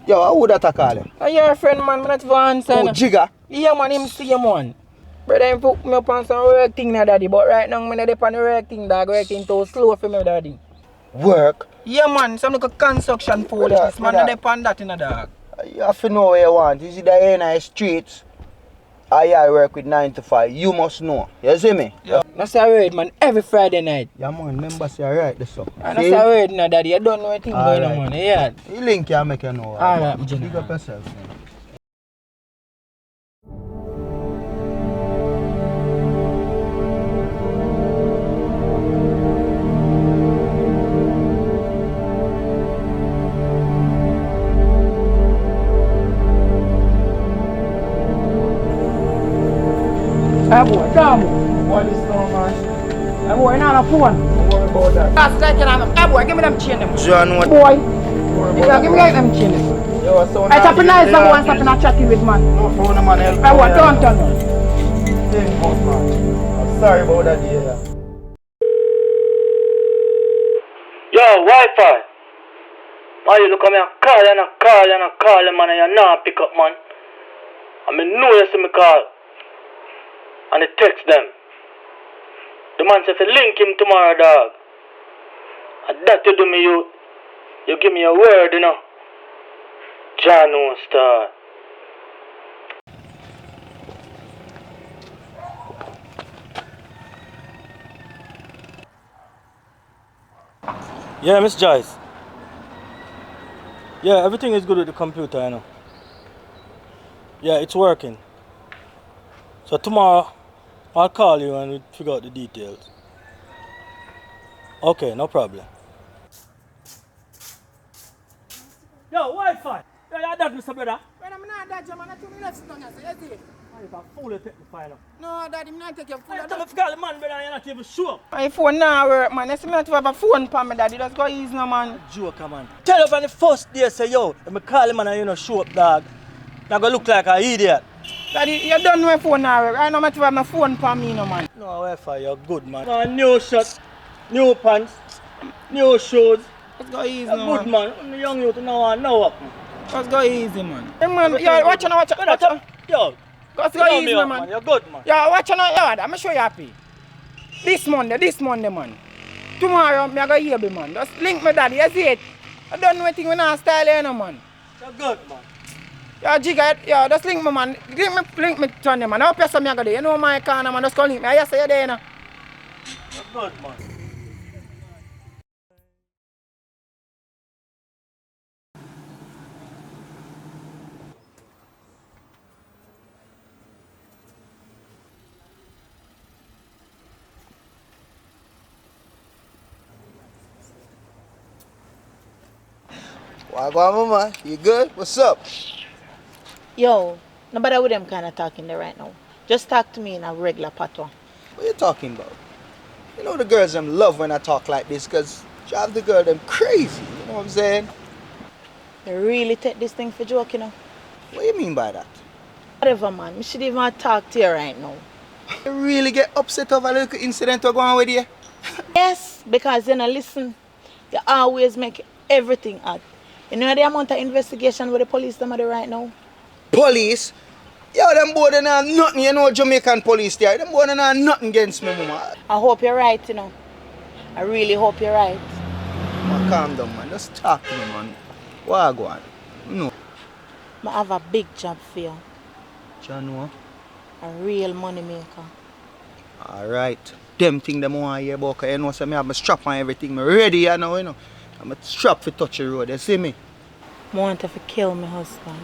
Yo, who that I call you? Your friend, man. I'm not even answer. Oh, Jigga? Yeah, man, him see you, man. Brother, him put me up on some work thing now, daddy. But right now, I'm not up on the work thing, dog. Working too slow for me, daddy. Work? Yeah, man. Some little construction foolishness, man. Not up on that, you know, dog. You have to know what you want. Is it the in the streets? I work with 9 to 5. You must know. You see me? Yeah. That's a word, man. Every Friday night. Yeah, man. Remember, say right this so. That's a word, now, daddy. You don't know anything going on, man. Yeah. You link you make you know. Alright, Jenny. Big up yourself, man. Hey boy, come on. What is going on? Hey boy, not a phone. Don't worry about that. That's like hey boy, give me them chain them. John, what? Boy. Yeah, give me them chain them. Yo, so I stop in nice and go and stop in a chatty with man. No phone, man. Hey boy, don't tell me. I'm sorry about that, yeah. Yo, Wi-Fi. Why you look at me and call and I call and I call you, man, and you not pick up, man. I mean, know you see me call. And they text them. The man says, link him tomorrow, dog. And that you do me, you. give me a word, you know. John won't start. Yeah, Miss Joyce. Yeah, everything is good with the computer, you know. Yeah, it's working. So tomorrow, I'll call you and we'll figure out the details. Okay, no problem. Yo, Wi-Fi. Yeah, that, Mr. Brother. When I'm not that, man, I told me let's done, so you see. Oh, you a fool, you take the file. No, Daddy, I'm not take your phone. I tell me, forget the man, brother, you're not even sure. My phone now work, man. You see me not to have a phone for me, Daddy. Just go easy, no, man. Joker, man. Tell you from the first day, say, yo, if I call him and you know, show up, dog, now go look like an idiot. Daddy, you don't know my phone now work. I know me to have my phone for me, no, man. No, Wi-Fi, you're good, man. Man, new shirt, new pants, new shoes. Let's go easy, you're no, good, man. I'm the young youth now, now up. Let's go easy, man. Hey, man, yo, watch out, watch out. Yo, let's go easy, up, man. You're good, man. Yo, watch out, yo, I'm sure you're happy. This Monday, man. Tomorrow, I'm going to hear you, man. Just link me, Daddy, you see it? I don't know anything when I style here, no, man. You're good, man. Yo, Jigga, yo, just link me, man. Link me to them, man. I hope you're some good. You know my corner, man. Just go link me. I say you're there, you know. You're good, man. Wagwan, mama. You good? What's up? Yo, nobody with them kind of talking there right now. Just talk to me in a regular patois. What you talking about? You know the girls them love when I talk like this because drive the girl them crazy. You know what I'm saying? You really take this thing for joke, you know? What do you mean by that? Whatever, man. We should even talk to you right now. You really get upset over a little incident going on with you? Yes, because you know, listen, you always make everything odd. You know the amount of investigation with the police them are doing right now? Police? Yo, them boy they not nothing, you know Jamaican police there. Them boy they not nothing against me, mama. I hope you're right, you know. I really hope you're right. Man, calm down, man. Just talk to me, man. Wagwan. No. I have a big job for you. John, what? A real money maker. Alright. Them thing them want to hear about, you know, so I have my strap and everything. I'm ready, you know. I'm a strap for touch the road, you see me? I want to kill my husband.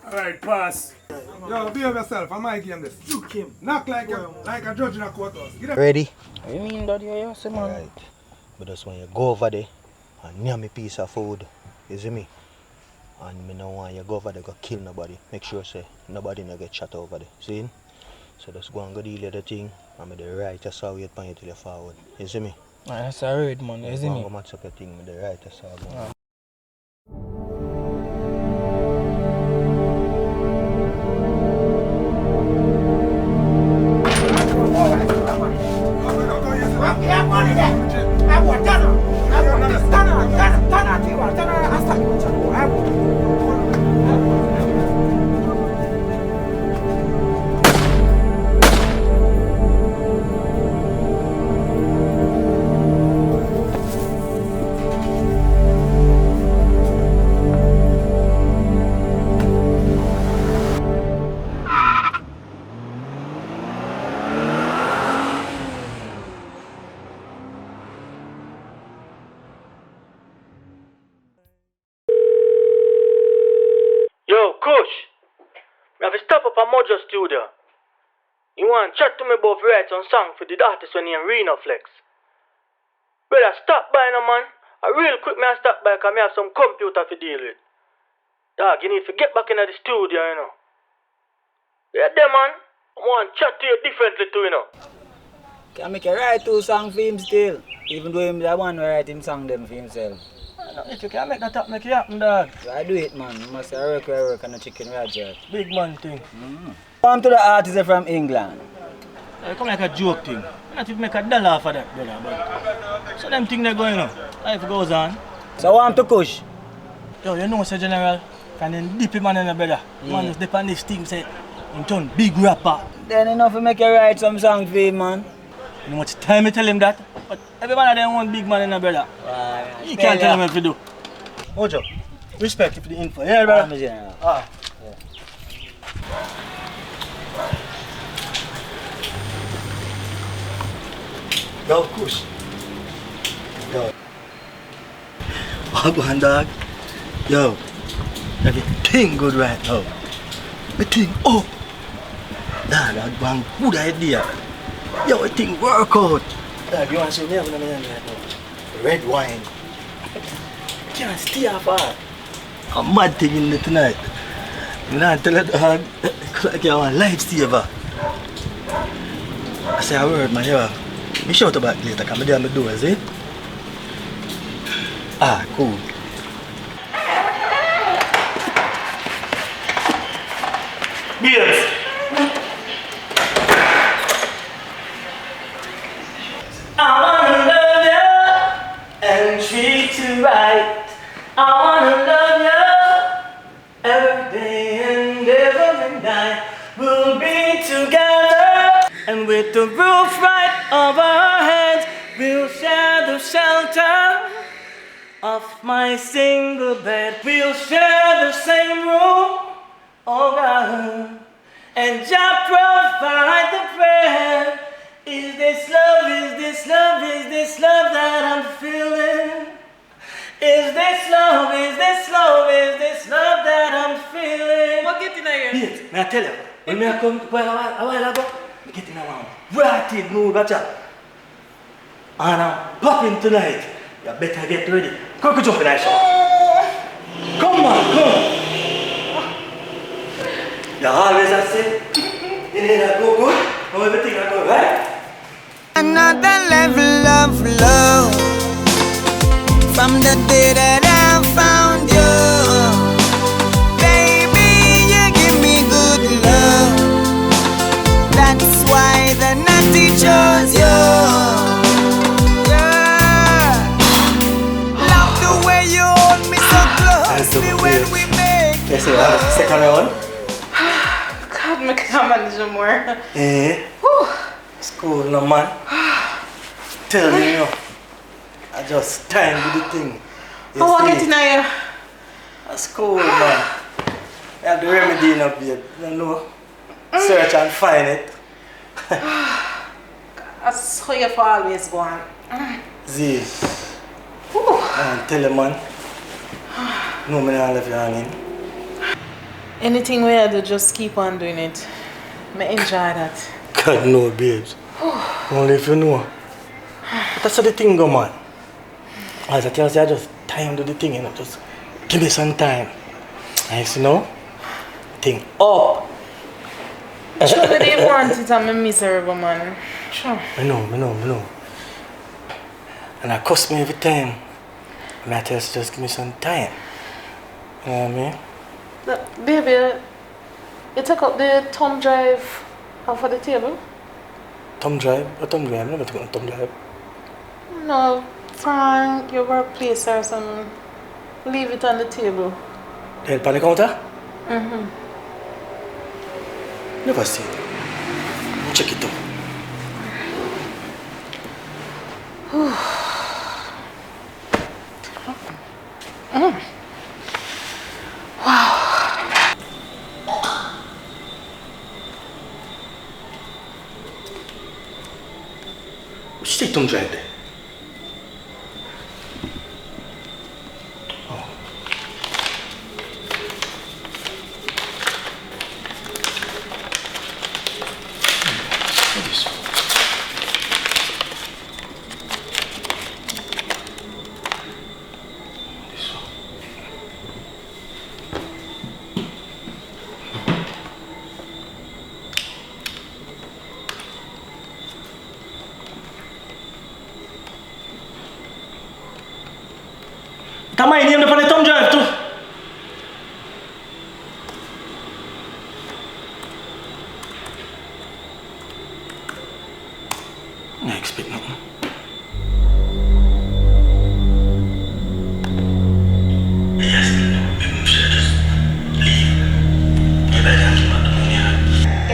Alright, pass. Yo, behave yourself. I might game this. You Kim. Knock like a judge in a courthouse. Ready? What you mean, Daddy? You say, man? Right. But just when you go over there and near me piece of food, you see me? And me no want you go over there go kill nobody. Make sure say nobody no get shot over there. See? So just go and go deal with the thing and me the right just saw wait for you till you forward. You see me? That's alright, man. You see me? Go match up your thing with the right just saw. Yo, Kush, we have to stop up at Mojo Studio. You want to chat to me about write some song for the artist when you're Reno Flex. Brother, stop by now, man. I real quick, me I stop by because I have some computer to deal with. Dog, you need to get back into the studio, you know. Yeah, there, man. I want to chat to you differently too, you know. Can make a write 2 songs for him still. Even though him the one who write him song them for himself. If you can make that happen, make it happen, dog. So I do it, man. You must work on the chicken Roger. Big man thing. Come to the artist from England. It come like a joke thing. Not if make $1 for that, brother. But so them things they going on. Life goes on. So want to push? Yo, you know, Sir General, can then dip him man in the brother. Yeah. Man just dip on this team, say, in turn, big rapper. Then enough to make you write some songs for him, man. You know much time I tell him that? But every man of them want big man in the brother. You can't tell him what to do. Ojo, respect you for the info. Yeah, brother? General. Ah. Yo, Kush. Yo. Wagwan, dog. Yo. Everything good right now. Everything up. Dog, that one good idea. Yo, everything work out. Dog, you want to see me having a man right now? Red wine. Can't stay apart. A mad thing in there tonight. You know, I tell you, dog, like you want lifesaver. I say a word, man, yo. Me shout about later, because I'm doing my doors, eh? Ah, cool. Beers! I wanna love you and treat you right. I wanna love you every day and every night. We'll be together, and with the roof right over our heads, we'll share the shelter of my single bed. We'll share the same room, oh God, and Jah provide the bread. Is this love, is this love, is this love that I'm feeling? Is this love, is this love, is this love that I'm feeling? What get in here? Yes, may I tell you, when I come a while ago, I get in a one right mood, gotcha. And I'm popping tonight. You better get ready. Come jump in that shower. Come on, come. You always have said, you need to go good, and everything will go right. Another level of love from the day that I found you. Baby, you give me good love. That's why the natty chose you. Yeah. Love the way you hold me so closely when we make. Yes, sir. Second round. God, I can't manage more. Eh? It's cool, no man. Tell you, you know, I just time with the thing. How are you getting here? That's cool, man. I have the remedy in up here, you know. Search and find it. I saw you for always going. Z. Tell you, man. No, me not left you hanging. Anything we do, just keep on doing it. I enjoy that. God no, babes. Only if you know. That's how the thing go, man. As I tell you, I just time to the thing, you know. Just give me some time. Nice, you know? Thing up. Sure, they want it, I'm a miserable man. Sure. I know. And it cost me every time. And I tell you, just give me some time. You know what I mean? Look, baby, you take up the thumb drive off of the table? Thumb drive? What thumb drive? I never took on thumb drive. No, from your workplace or something. Leave it on the table. Help on the counter? Mm-hmm. Never see it. Check it out. Wow. What's the thumb drive there?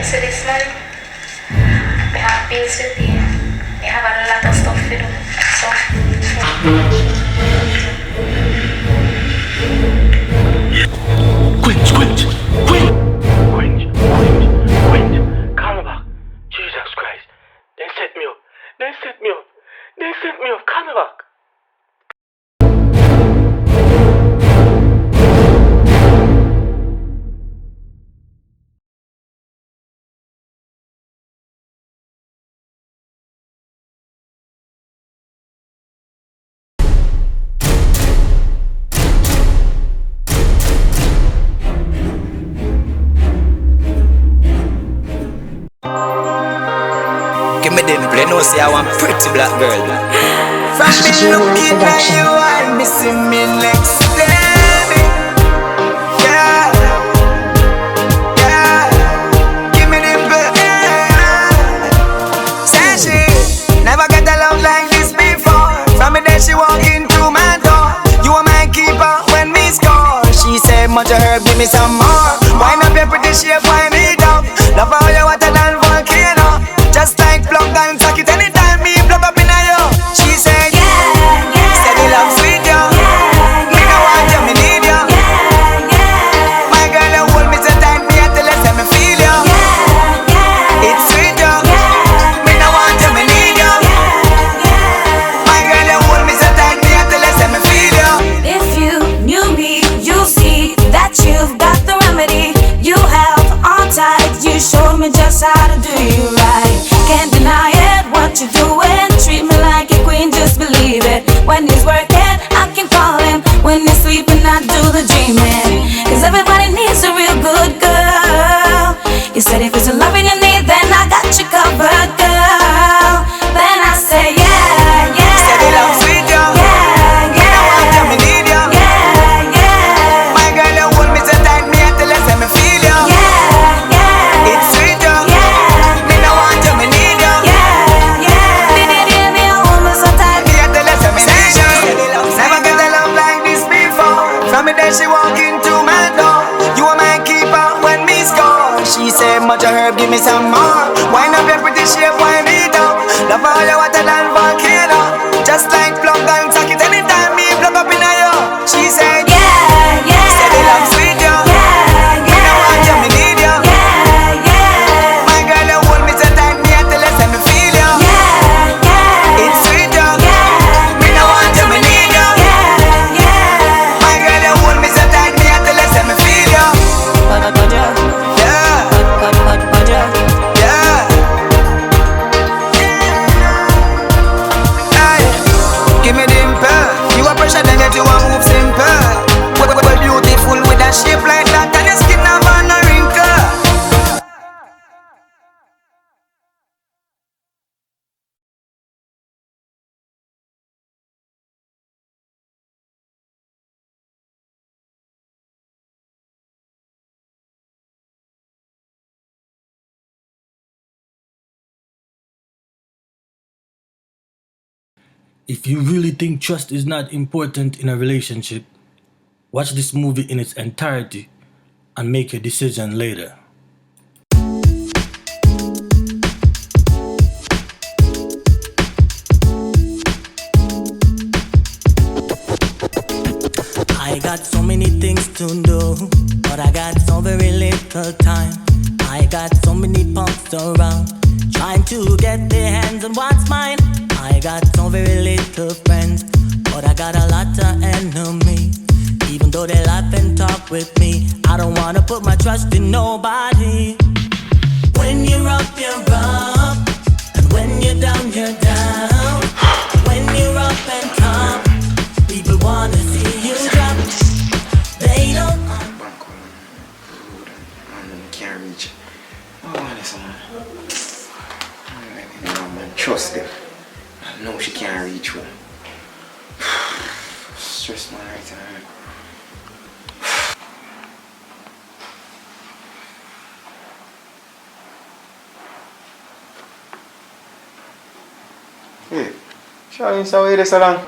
see this man, I have bills with you. I have a lot of stuff to do. So, Quench, quench, quench! Quench, quench, quench. Calm back. Jesus Christ. They set me up. They set me up. They set me up. Calm back. Give me them play, no say I want pretty black girl. From me looking at you, I'm missing me next baby. Yeah, yeah. Give me them play. Say she never get a love like this before. From me then she walk into my door. You are my keeper when we score. She said, much of her, give me some more. Wind up your pretty shape, wind it up. Love how you water than volcano. Just like plug and suck it anytime me plug up in a yo. She said, yeah, yeah. Said the love sweet yo. Yeah, yeah. Me no want you, me need you. Yeah, yeah. My girl, you hold me so tight, me have to let me feel you. Yeah, yeah. It's sweet yo. Yeah, me no want you, me need you. Yeah, yeah. My girl, you hold me so tight, me have to let me feel you. If you knew me, you see that you've got the remedy. You have on tight, you showed me just how to do you right. Can't deny it, what you're doing. Treat me like a queen, just believe it. When he's working, I can call him. When he's sleeping, I do the dreaming. Cause everybody needs a real good girl. You said if it's a loving you need, then I got you covered, girl. Then I say yeah, yeah. Said the love sweet yo. Yeah, yeah. Me no want you, me need you. Yeah, yeah. My girl, you hold me so tight, me have to let me feel you. Yeah, yeah. It's sweet yo. Yeah. Me no want you, me need you. Yeah, yeah. Baby, you hold me so tight. Me have to let me need you. Never get a love like this before. From me then she walk into my door. You are my keeper when me score. She said, much of herb, give me some more. Wind up your pretty shape, wind it up. Love all you water than volcano. Just like plug and suck it anytime me plug up in a yo. She said, yeah, yeah. Said the love sweet yo. Yeah, Me no want you, me need you. yeah, yeah. My girl, you hold me so tight, me have to let me feel you. Yeah, yeah. It's sweet yo. Yeah. Me no want you, me need you. Yeah, yeah. My girl, you hold me so tight, me have to let me feel you. Yeah. Yeah. Hey, give me the impel. You a pressure, then yet you a move simple. Well, beautiful with a shape like that, and your skin have a wrinkle. If you really think trust is not important in a relationship, watch this movie in its entirety and make a decision later. I got so many things to do, but I got so very little time. I got so many punks around, trying to get their hands on what's mine. I got so very little friends, but I got a lot of enemies. Even though they laugh and talk with me, I don't wanna put my trust in nobody. When you're up, you're up, and when you're down, you're down. When you're up and top, people wanna see you drop. They don't. Can't reach. Oh, listen, man. Man, trust them. I know she can't reach one. Stress my right hand. Hey, Charlie, so wait this long.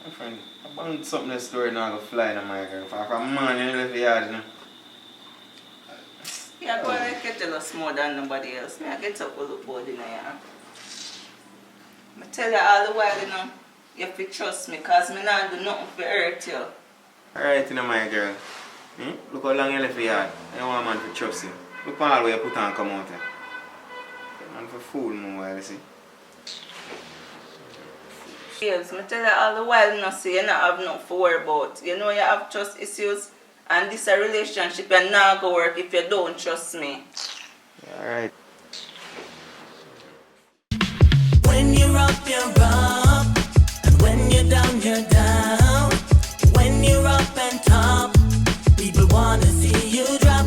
My friend, I found something in the store now go fly in my girl. If I'm man, you left the yard, you know. Yeah, go ahead, get jealous more than nobody else. I get up with the board in here. I tell you all the while, you know, you have to trust me, because I not do nothing to hurt you. Alright, you know, my girl. Look how long you left the yard. I don't want a man to trust you. Look all the way you put on come out here. Man for fool no while, you see. Yes, I tell you all the while, you know, so you not have nothing to worry about. You know you have trust issues, and this a relationship and not go work if you don't trust me. Alright. When you're up, and when you're down. When you're up and top, people wanna see you drop.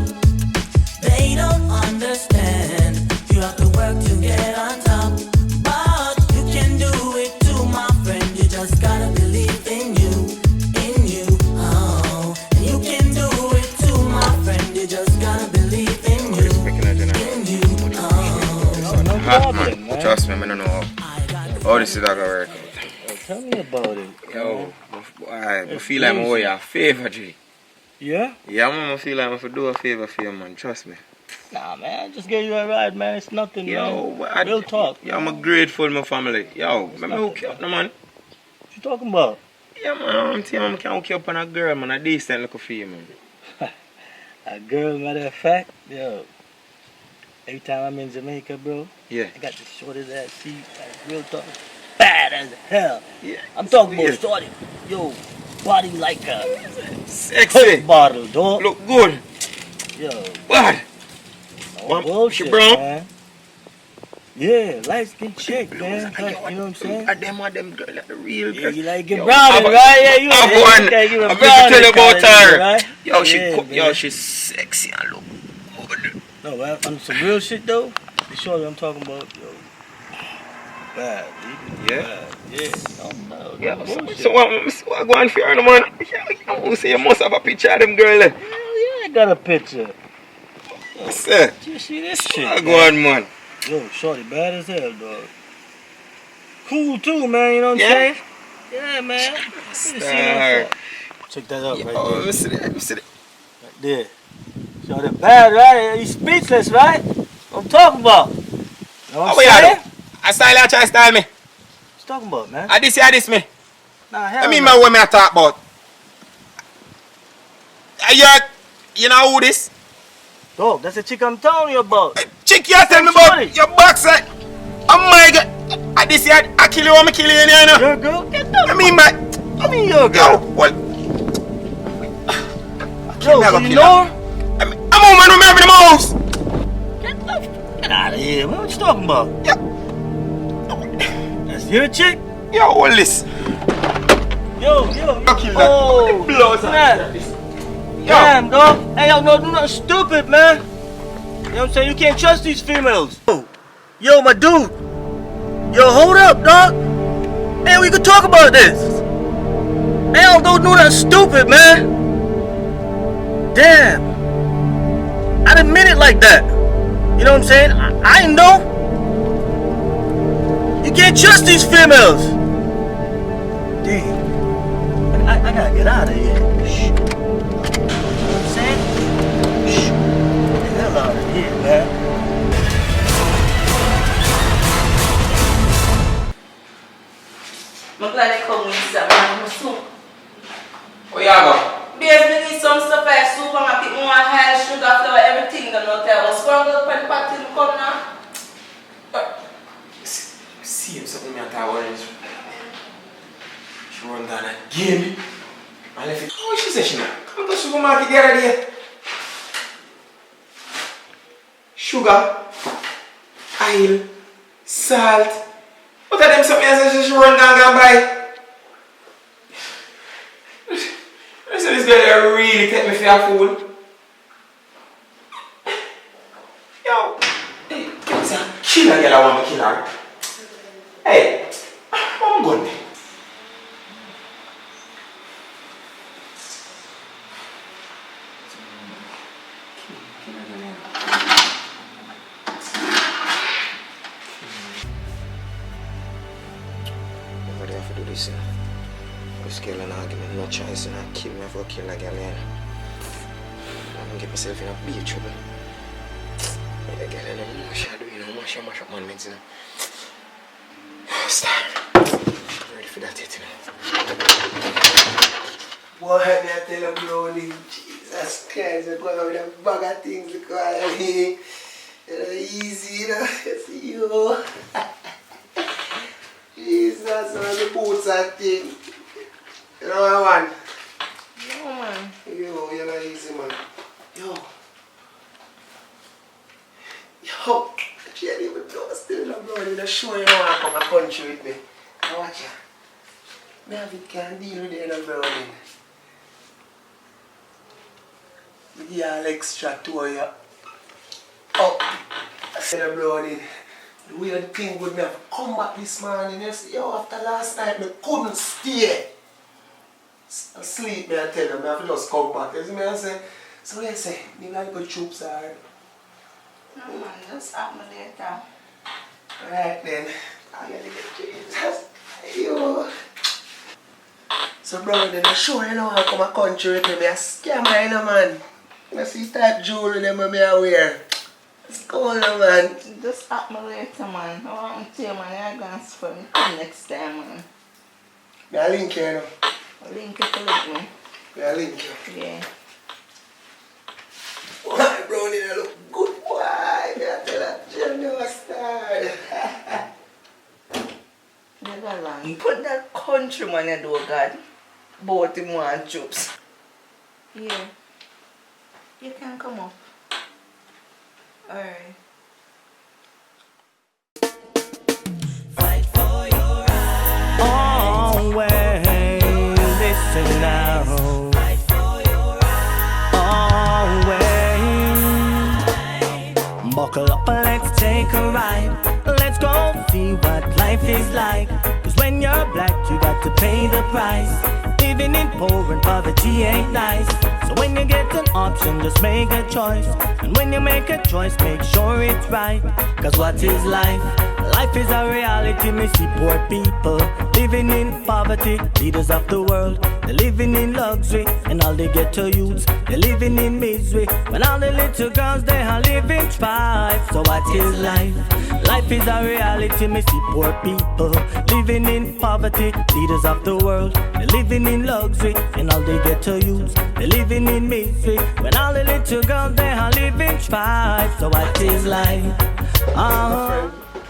They don't understand. You have to work to get on top, but you can do it too, my friend. You just gotta believe in you. Oh, and you can do it too, my friend. You just gotta believe in you. Oh, No problem, man. Trust me, I don't know how this is gonna work. Tell me about it. Yo, I feel like I owe you a favor, G. Yeah? Yeah, man, I feel like I have to do a favor for you, man. Trust me. Nah, man, I just gave you a ride, man. It's nothing, Yo, man. Real talk. Yeah, I'm grateful, my family. Yo, let me hook you up, no, man. What you talking about? Yeah, man, I'm telling you, I can hook you up on a girl, man. A decent look for you, man. A girl, matter of fact, yo. Every time I'm in Jamaica, bro. Yeah. I got the shortest ass seat. Like, real talk. Bad as hell. Yeah. I'm talking about shorty. Yo, body like a sexy bottle, dog. Look good. Yo. What? Oh, bullshit, brown? man. Yeah, light skin chick, man. Like, you know what I'm saying? Are them girl like the real girl? You like it brown, right? Yeah, you I'm tell you about her. Right? Yo, Yeah, she's sexy and look good. No, man, on some real shit though, the shorty I'm talking about, yo. Bad, dude. Yeah? Bad. Yeah. No, Yeah, so what go on for her, man? You say you must have a picture of them girl there. Hell yeah, I got a picture. Yo, Sir. you see this shit? What go on, man? Yo, shorty bad as hell, dog. Cool too, man, you know what I'm saying? Yeah, man. Star. Check that out right there. Oh, let me see that. Right there. Shorty bad, right? You speechless, right? What I'm talking about. You know what I'm saying? I style you, try style me. What you talking about, man? I this me. Nah, hell I mean, no. man, what me I talk about? You know who this? Dog, that's the chick I'm telling you about. Chick, you tell me about your backside. Oh my God. I kill you, I'm kill you, you know. Your girl? Get the I mean, your girl. Yo, well. Yo, so you know her? I'm on, man, remember the moves. Get out of here, man. What you talking about? That's your chick? Yo, hold this. Yo. Kill that. Oh, blows snap. Damn, dog. Hey, yo, no, do nothing stupid, man. You know what I'm saying? You can't trust these females. Yo, my dude. Yo, hold up, dog. Hey, we could talk about this. Hey, yo, don't do nothing stupid, man. Damn. I didn't mean it like that. You know what I'm saying? I didn't know. You can't trust these females. Damn. I gotta get out of here. Shh. You know what I'm saying? Shh. Get the hell out of here, man. I'm glad they called me some soup. Where you go? Babe, we need some stuff like supermarket, more oil, sugar, flour, everything. I'm not there. What's going on with the party? Come now. See him something me at our orange. She run down again. I left it. Oh, she said she not. Come to the supermarket the other day. Sugar, oil, salt. What are them something else she run down and buy? Listen, this girl really take me for a fool. Yo, hey, it's a killer girl I want to kill her. Hey, I'm going there. Nobody have to do this, this girl and I give me no choice and I kill me for kill that girl, man. I'm gonna get myself in a big trouble. The girl, I don't know what she's doing, how much she mash up my legs, you know. Star. I'm ready for that yet, you know. Boy, I tell you, brownie, Jesus Christ, I'm going with a bag of things because I mean, easy, you know. See you. Jesus, man, the boots and thing. You know what I want? No, man. Yo, you're not easy, man. Yo. Yo. She ain't even know still in the brownie. They're sure you don't want to come to country with me. Now watch ya. Me have it can deal with you in the brownie. We give you all extra to you. Up. I said the brownie. The weird thing would me have come back this morning. You see, yo, after last night, me couldn't stay. Sleep, me I tell you, me have to just come back. You see me I say, so what you say? You like the troops are? No man, just have me later. Alright then. I'm gonna get Jesus. Yo. So brother, then I sure you know how come a country with me. Me a scammer, you know, man. I see type jewelry them me I wear. It's cool, man. Just have me later, man. I want to tell you, man, you're going to spend come next time, man. Me I link you, you know. I link you to link me. Me I link you. Yeah. Why, brownie, you look good, boy. Me I tell that general star. Put that country man in do, God. Both him want troops. Yeah. You can come up. Alright. Always listen now. Always buckle up and let's take a ride. Let's go see what life is like. Cause when you're black, you got to pay the price. Living in poor and poverty ain't nice. So when you get an option, just make a choice. And when you make a choice, make sure it's right. Cause what is life? Life is a reality. Me see poor people living in poverty. Leaders of the world, they're living in luxury. And all they get to youths, they're living in misery. When all the little girls, they are living strife. So what is life? Life is a reality. Me see poor people living in poverty. Leaders of the world, they're living in luxury. And all they get to youths, they're living in misery. When all the little girls, they are living strife. So what is life?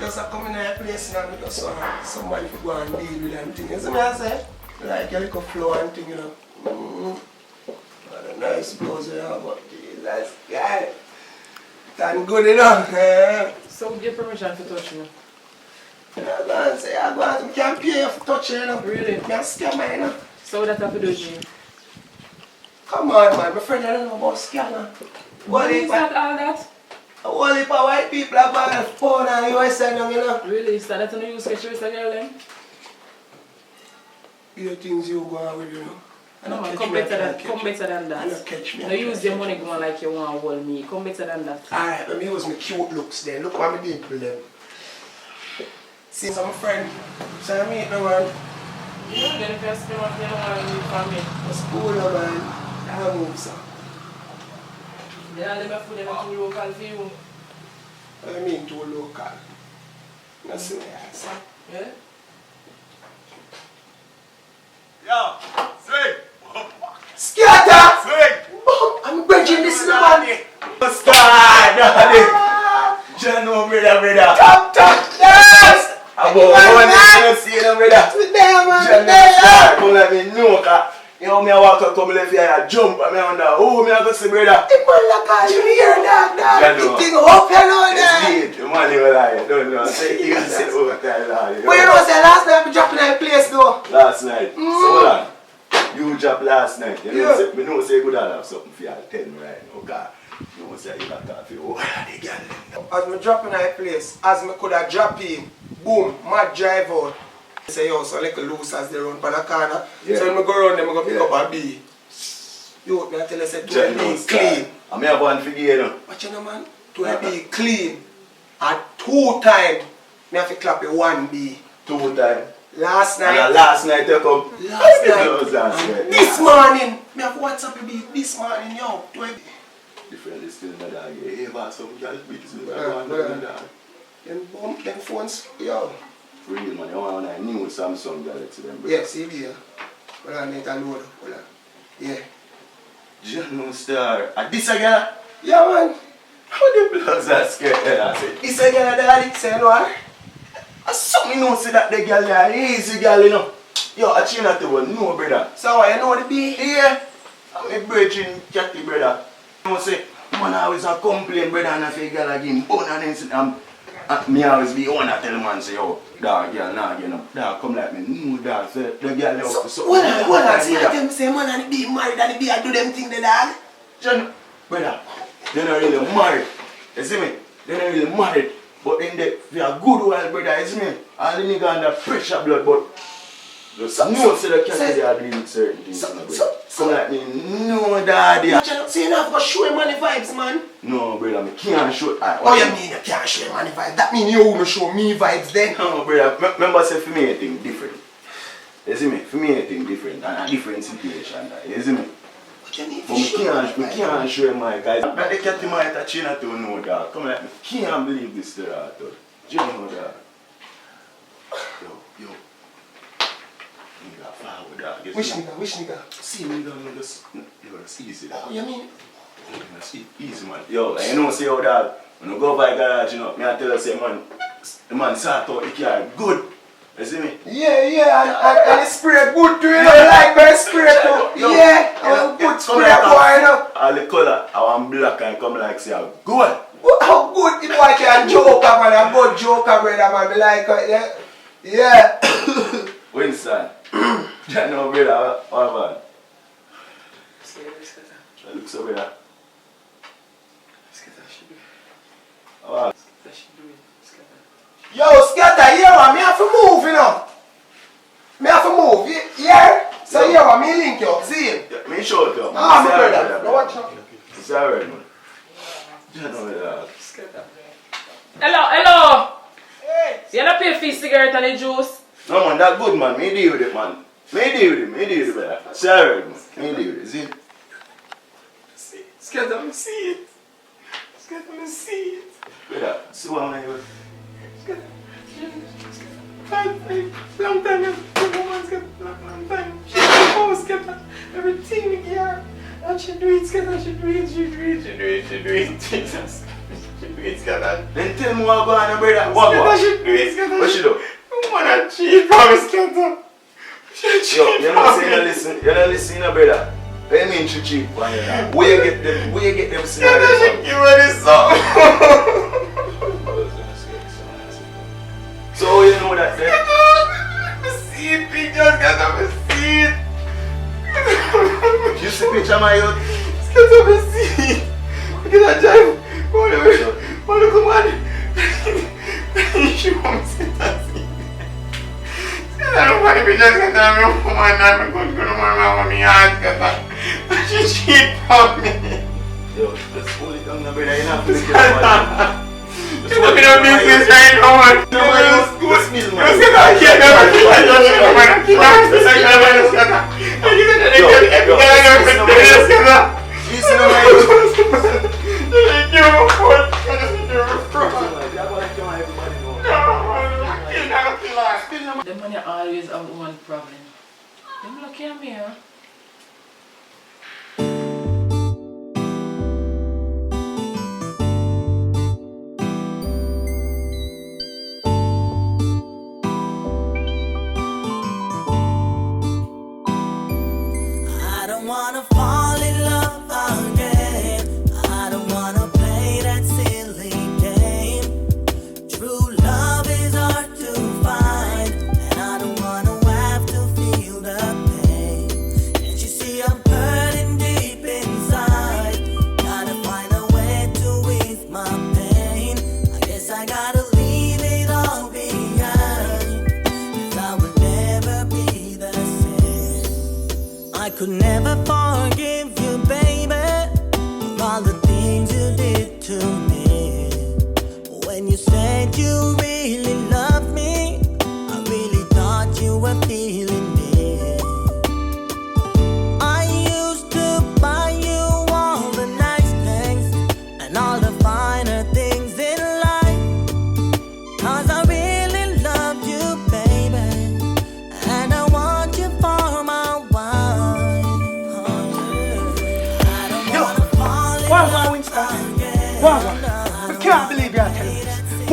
Just come in a place now, because somebody could go and deal with them things. You see me I say? Like a little flow and thing, you know. What a nice blouse you have, but Jesus, God. That's good enough. So give permission to touch me? I go and say, I can't pay you for touching, you know. Really? I'm a scammer, you know. So what have to do with me? Come on, man. My friend, I don't know about scammer. What is that all that? A whole heap of white people are buying phone and US and them, you know. Really? Is that no use get yours girl then? You things you go on with, you know. No man, come better than that. You don't catch me. No use your money going like you want to hold me. Come better than that. Alright, let me use my cute looks then. Look what I did with them. See some friend. So I meet no man. You don't get the first thing what you don't want to meet from me. It's cool, no, man. I move, so. They all them food them too local for you. What do you mean too local? That's what I say. Yeah? Yo, swing! Scatter! Swing! I'm bridging this man. Start, daddy! Jano, brother. Top, yes! I'm going to see them, brother. Sit there, man. Jano, start. Come let me know, cause you know me I walk up, come left here, I jump, and me wonder, oh, me I go see, brother. The man like all you hear, dog. The thing up, you know, there. It's the man you lie, don't know. Say you can sit over there, lie. But you know, say last night we dropped in that place, though. Last night? So hold on. You dropped last night. You know, say, me know say good have something for you at 10 right now, cause you know say you got that for you. The girl. As me drop in that place, as me could have dropped in, boom, mad drive out. Say yo, so like a loose as they run for the corner. Yeah. So when I go around them, I go pick up a bee. Yo, me I tell you, say to be clean. I may have one figure, you know. Watch you know, man. To be clean. And 2 times, me have to clap a 1 bee. 2 times? Last night. And last night you come. Last night. Last night. This morning. Me have WhatsApp you this morning, yo. 20. Different still in the dog. Hey, but some girl beats me. Them phones, yo. For real, man. You want a new Samsung Galaxy them, bro. Yeah, see there. Hold on, need a load. Hold on. Yeah. John Star. This a girl? Yeah, man. How the blogs are scared? I said, This a girl daddy, say no. I saw me know say that the girl is easy girl, you know. Yo, I change that to one, no brother. So you know the B? Yeah. I'm a virgin chatty brother. You know say, man always a complain brother and I say girl again, bone and then me always be one that tell the man say, yo, dog girl, nah, you know, dog come like me, no dog, say the girl up to something. What I see tell me say man and the be married and the be I do them thing the dog. John, brother, they're not really married. You see me? They're not really married. But then they are good while brother, you see me? All the nigga under pressure blood, but just know say the cat they are doing certain things. Come like me, no daddy. So you not go show him money vibes, man? No, brother, I can't show. Oh, you mean you can't show him money vibes? That mean you will show me vibes then? No, brother, remember say for me anything different. You see me? For me anything different and a different situation. You see me? But I can't show him my guys. But the cat might touch you not to know that. Come like me, can't believe this to that. Do you know that? Yo. Nigga, forward that. Which nigga? See me down there, just easy that. Oh, you mean? Easy man. Yo, like, you know say how that when you go by garage, you know, me I tell you say man, the man sort out the car good. You see me? Yeah, and it spray good too, you know, like my spray too. Yeah, good spray boy, you know. All the colour, I want black and come like say good. How good the boy can joke man, a good joker brother man, be like, yeah. Winston, you know brother, what about? That looks so brother. Yo, scatter, here man, me have to move, you know. Me have to move, yeah? So here man, me link you up, see him? Yeah, me show it up. Ah, my brother, go watch out. It's alright man. You know that. Hello. Hey. You don't pay for your cigarette and the juice? No man, that good man, me deal with it man. Me deal with it brother. It's alright man, me deal with it, see? Scatter, me see it. Scatter, me see it. Brother, see what I'm doing? Long time, long time. She do scatter everything in here. And she do it, scatter, she do it. Jesus. She do it, scatter. Then tell me what going on, brother. What Scatter, she do it, scatter. What she do? Wanna cheat from me, scatter. She cheat. Yo, you know say you don't listen, brother. What you mean she cheat on you now? Where you get them Scatter, she give her this song. So you know that then? I see it, pictures, scatter, I see it. You see picture my youth? Scatter, I see it. Look at that jive. Wanna come on? She won't see that. Scatter, don't find pictures, scatter, I'm a woman, I'm going to go to my mama, me aunt, scatter. She cheat on me. Yo, just hold it down, brother. You don't have to look at it. You're looking at business right now, man. No, man, just miss man. Let's get out of here, man. The money always have one problem. Them lucky at me, huh? I don't wanna fall in love again. I don't wanna play that silly game. True love is hard to find, and I don't wanna have to feel the pain. Can't you see I'm hurting deep inside? Gotta find a way to ease my pain. I guess I gotta leave it all behind, 'cause I will never be the same. I could never forgive you, baby, for all the things you did to me. When you said you really loved me, I really thought you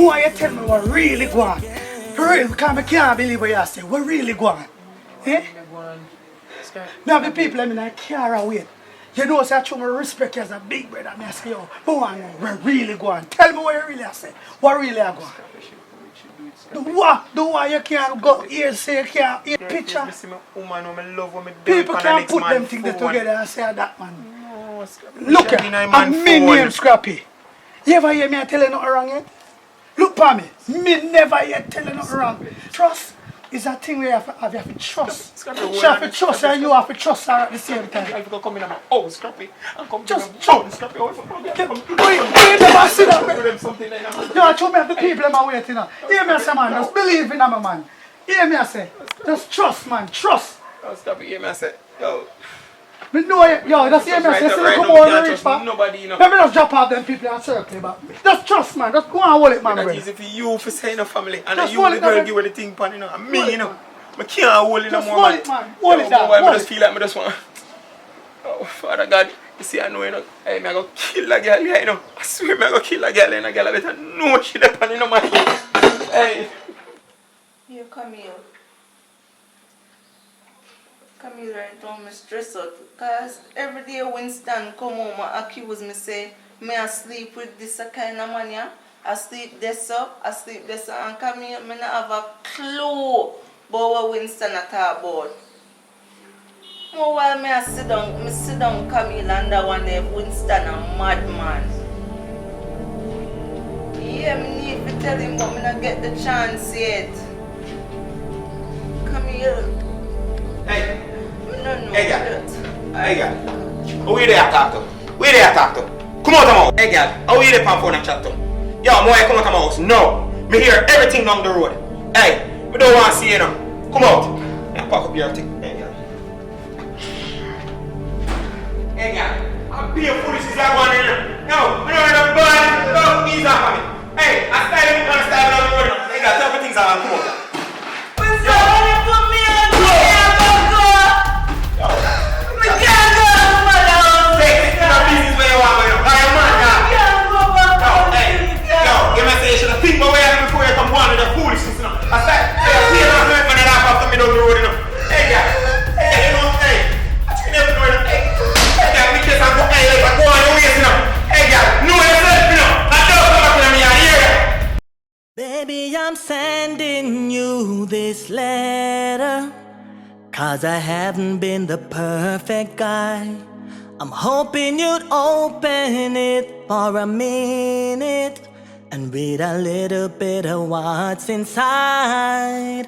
why you tell me what really going on? For real, because I can't believe what you say. What really going on? Eh? Now the people in the car wait. You know, say I show my respect you as a big brother. I say, yo, who I know? Where really going on? Tell me what you really say. What really are going on? Do what you can't go here say you can't eat picture. People can't put them things together and say that man. Look at me name Scrappy. You ever hear me tell you nothing wrong yet? Look for me. Me never yet tell you nothing wrong. Trust is a thing where you have to trust. She have to trust and you have to trust her at the same time. If you come in my house, Scrappy, and come just trust, Scrappy. Wait, never sit down. You are showing me the people in my waiting now. Hear me I say, man, just believe in them, man. Hear me I say, just trust, man, trust. Scrappy, hear me I say, yo. Me know you, yo, just hear me I say, come on, reach back. Nobody, you know. Let me just drop off them people and circle back. Just trust, man, just go and hold it, man. That's easy for you for saying a family, and just you the girl give her the thing, pan, you know, and me, you know. I can't hold it no more, man. Hold it down. I just feel like I just want. Oh, Father God, you see, I know, you know, hey, me I go kill a girl, you know. I swear, me I go kill a girl, and a girl I better know she depend, you know, man. Hey. Here, Camille. Camille right now, me stress out. Because every day Winston come home and accuse me, say, me I sleep with this kind of man, yeah? I sleep this up, and Camille, me not have a clue about what Winston a talk about. More while me sit down Camille under one day Winston a madman. Yeah, me need to tell him but me not get the chance yet. Camille. Hey. Me no know. Hey, girl. Hey, girl. Who you there talk to? Who you there talk to? Come out of my house. Hey, girl. How you there on phone and chat to? Yo, I'm going to come out of my house. No. Me hear everything down the road. Hey. I don't want to see you now. Come out. Now pack up your thing. Hey, girl. Hey, girl. I'm being foolish as I want in here. No, I don't want to go on. No, ease off of me. Hey, I style you and I style down the road now. Hey, girl, tell me things are come out. What's up? Put me on. Me can't go. Take it to the business where you want to go. Alright, man, yeah. Can't go back. Yo, hey. Yo, give me a say you should have think my way out before you come on with the foolishness, you know. I style. After me down the road, you know. Hey, girl. Hey, you know, hey. You never know, you know. Hey, girl, me just go, hey, like, go on your ways, you know. Hey, girl, know yourself, you know. I don't come back to me and hear you. Baby, I'm sending you this letter, 'cause I haven't been the perfect guy. I'm hoping you'd open it for a minute and read a little bit of what's inside.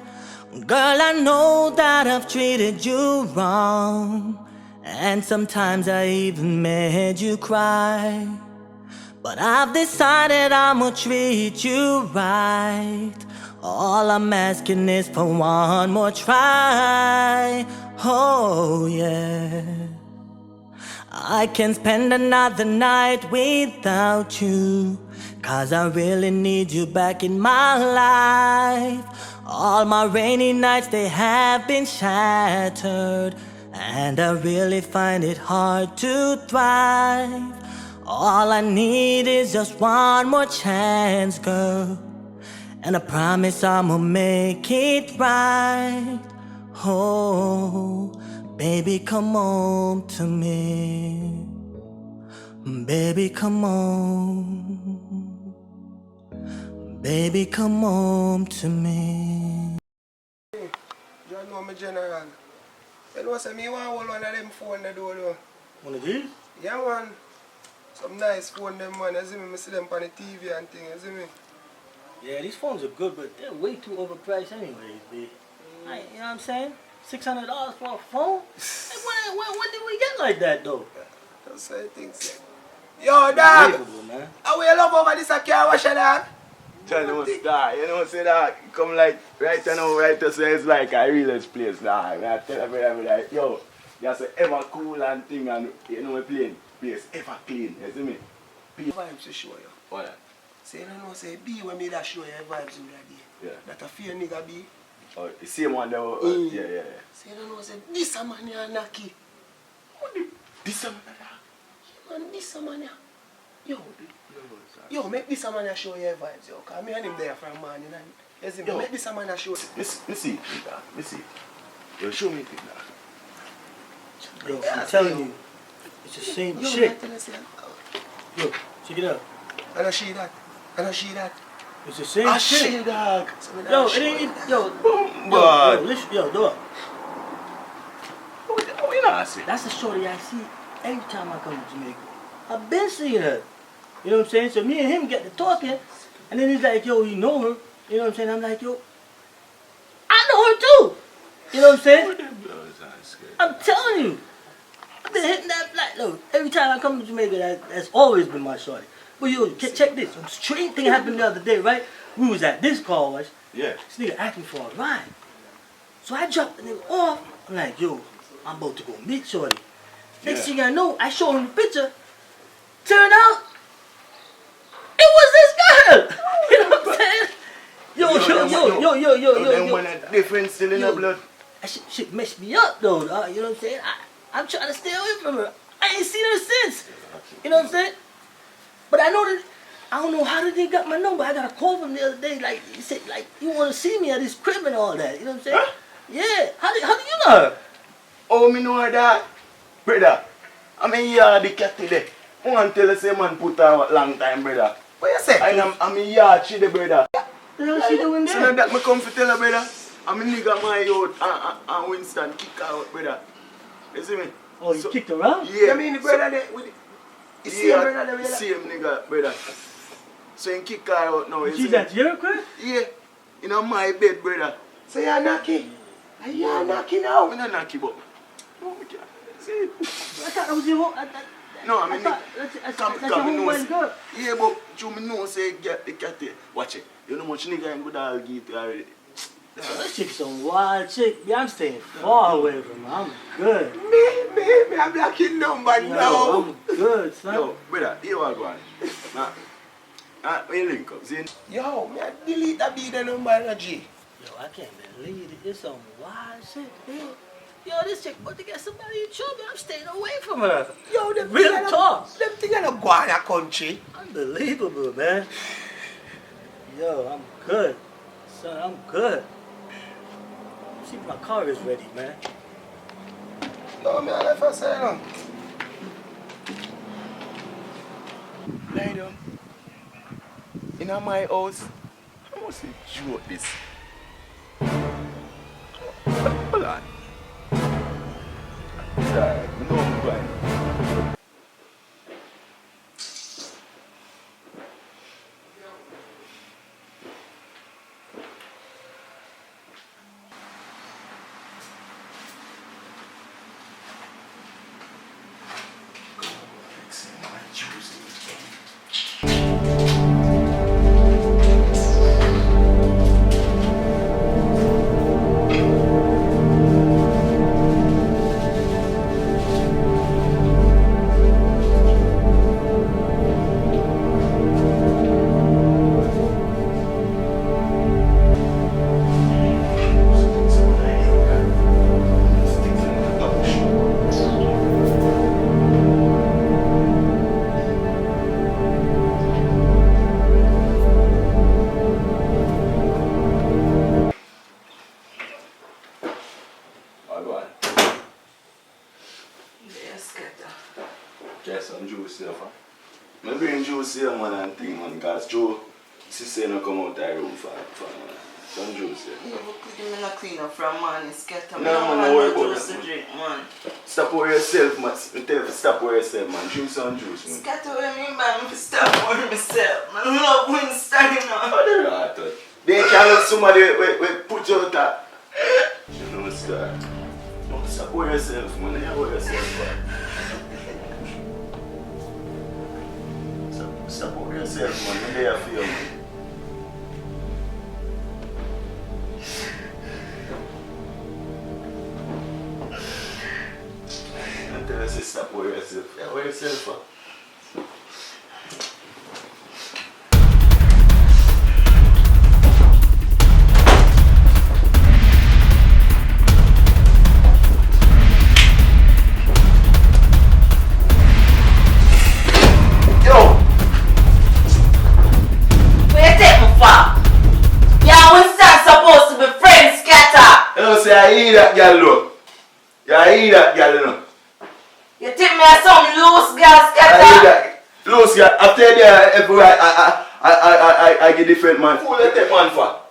Girl, I know that I've treated you wrong, and sometimes I even made you cry. But I've decided I'ma treat you right. All I'm asking is for one more try. Oh yeah. I can spend another night without you, 'cause I really need you back in my life. All my rainy nights, they have been shattered, and I really find it hard to thrive. All I need is just one more chance, girl, and I promise I'ma make it right. Oh, baby, come home to me. Baby, come home. Baby, come home to me. You know me, General. You know, say me want to hold one of them phone the door, though. One of these? Yeah, man. Some nice phone, them, man. You see me? I see them on the TV and thing, you see me? Yeah, these phones are good, but they're way too overpriced anyways, babe. You know what I'm saying? $600 for a phone? Hey, when did we get like that, though? That's what I think, so. Yo, dog. Man. How you love over this car wash, dog? Tell you what's that, you know, say that, come like, right now, right to say it's like a real place, dog. I tell everybody, like, yo, you're ever cool and thing, and you know, we're place ever clean, you see me? Vibes to show you. What that? Say, you know, say, B when me that show you vibes in that day. Yeah. That a fear nigga B. Oh, the same one there, yeah. Say, you know, say, this a man here, Naki. This a man Man, this a man here. Yo, make this a man a show your vibes, yo. Cause me and him there from morning and you see me, make this a man a show. Me see. You show me thing, dog. Yo, I'm telling you, it's the same shit. Yo, check it out. I don't see that. It's the same shit. Shit, dog. Yo, it ain't, yo, listen, yo, dog. We not see. That's the shorty I see every time I come to Jamaica. I've been seeing her. You know what I'm saying? So me and him get to talking, and then he's like, yo, you know her? You know what I'm saying? I'm like, yo, I know her too. You know what I'm saying? I'm telling you. I've been hitting that black load. Every time I come to Jamaica, that's always been my shorty. But yo, check this. A strange thing happened the other day, right? We was at this car wash. Yeah. This nigga asked me for a ride. So I dropped the nigga off. I'm like, yo, I'm about to go meet shorty. Next thing I know, I show him the picture. Turned out, it was this girl. You know what I'm saying? Yo. Then when a difference still in the blood. That shit messed me up though, dog. You know what I'm saying? I'm trying to stay away from her. I ain't seen her since. You know what I'm saying? But I know that, I don't know how did they got my number. I got a call from the other day, like, he said, like, you want to see me at this crib and all that. You know what I'm saying? Huh? Yeah. How do you know her? Oh, me know her that. Brother, I mean, yeah, the cat today. I want to tell you, say man put her a long time, brother. What you say? I'm in yard, she the brother. What she doing there? So that me come to tell her, brother. I'm a nigga my out and Winston kick her out, brother. You see me? Oh, you kicked her out? Yeah. You mean the brother there with the same brother there? Same nigga, brother. So he kick her out now. She's at your crib? Yeah. In my bed, brother. So you're knocking? You're knocking out? I'm not knocking, but... No, I can't. See? I thought that was your home. No, I mean... That's your homeboy's girl. Yeah, but you know say get the cat there. Watch it. You know much nigga ain't good all give it already. That chick's some wild chick. Yeah, I'm staying far away from her. I'm good. Me, I'm blocking number now. I'm good, son. Yo, brother, here I go on. Nah, we link up, see? Yo, me I delete that be the number in a G. Yo, I can't believe it. It's some wild shit, man. Yo, this chick about to get somebody in trouble. I'm staying away from her. Yo, them real talk. Them things are not going in a country. Unbelievable, man. Yo, I'm good. Son, I'm good. See if my car is ready, man. No, man, I left say no. Lie down. In my house, I must joke this. Hold on. Sorry, I know I'm going. Joe, sister no come out the room for some juice. Yeah, but not clean up from morning, scatter. No, man, no worry about juice that. to drink, man. Stop for yourself, man. Tell you to stop for yourself, man. Drink some juice, man. Scatter with me, man. Stop for myself. Man, I love Winston, you know. Oh, they're not. They can't let somebody put you out that. You know, start. No, stop for yourself, man. You for yourself, man. Stop for yourself, man. You're there for you, man. Tell us to stop for yourself. Yeah, for yourself, Yo! girl though. You hear that girl, you know. You think me as some loose girl scatter? Loose girl, after there, everywhere I get different man. Who let that man for?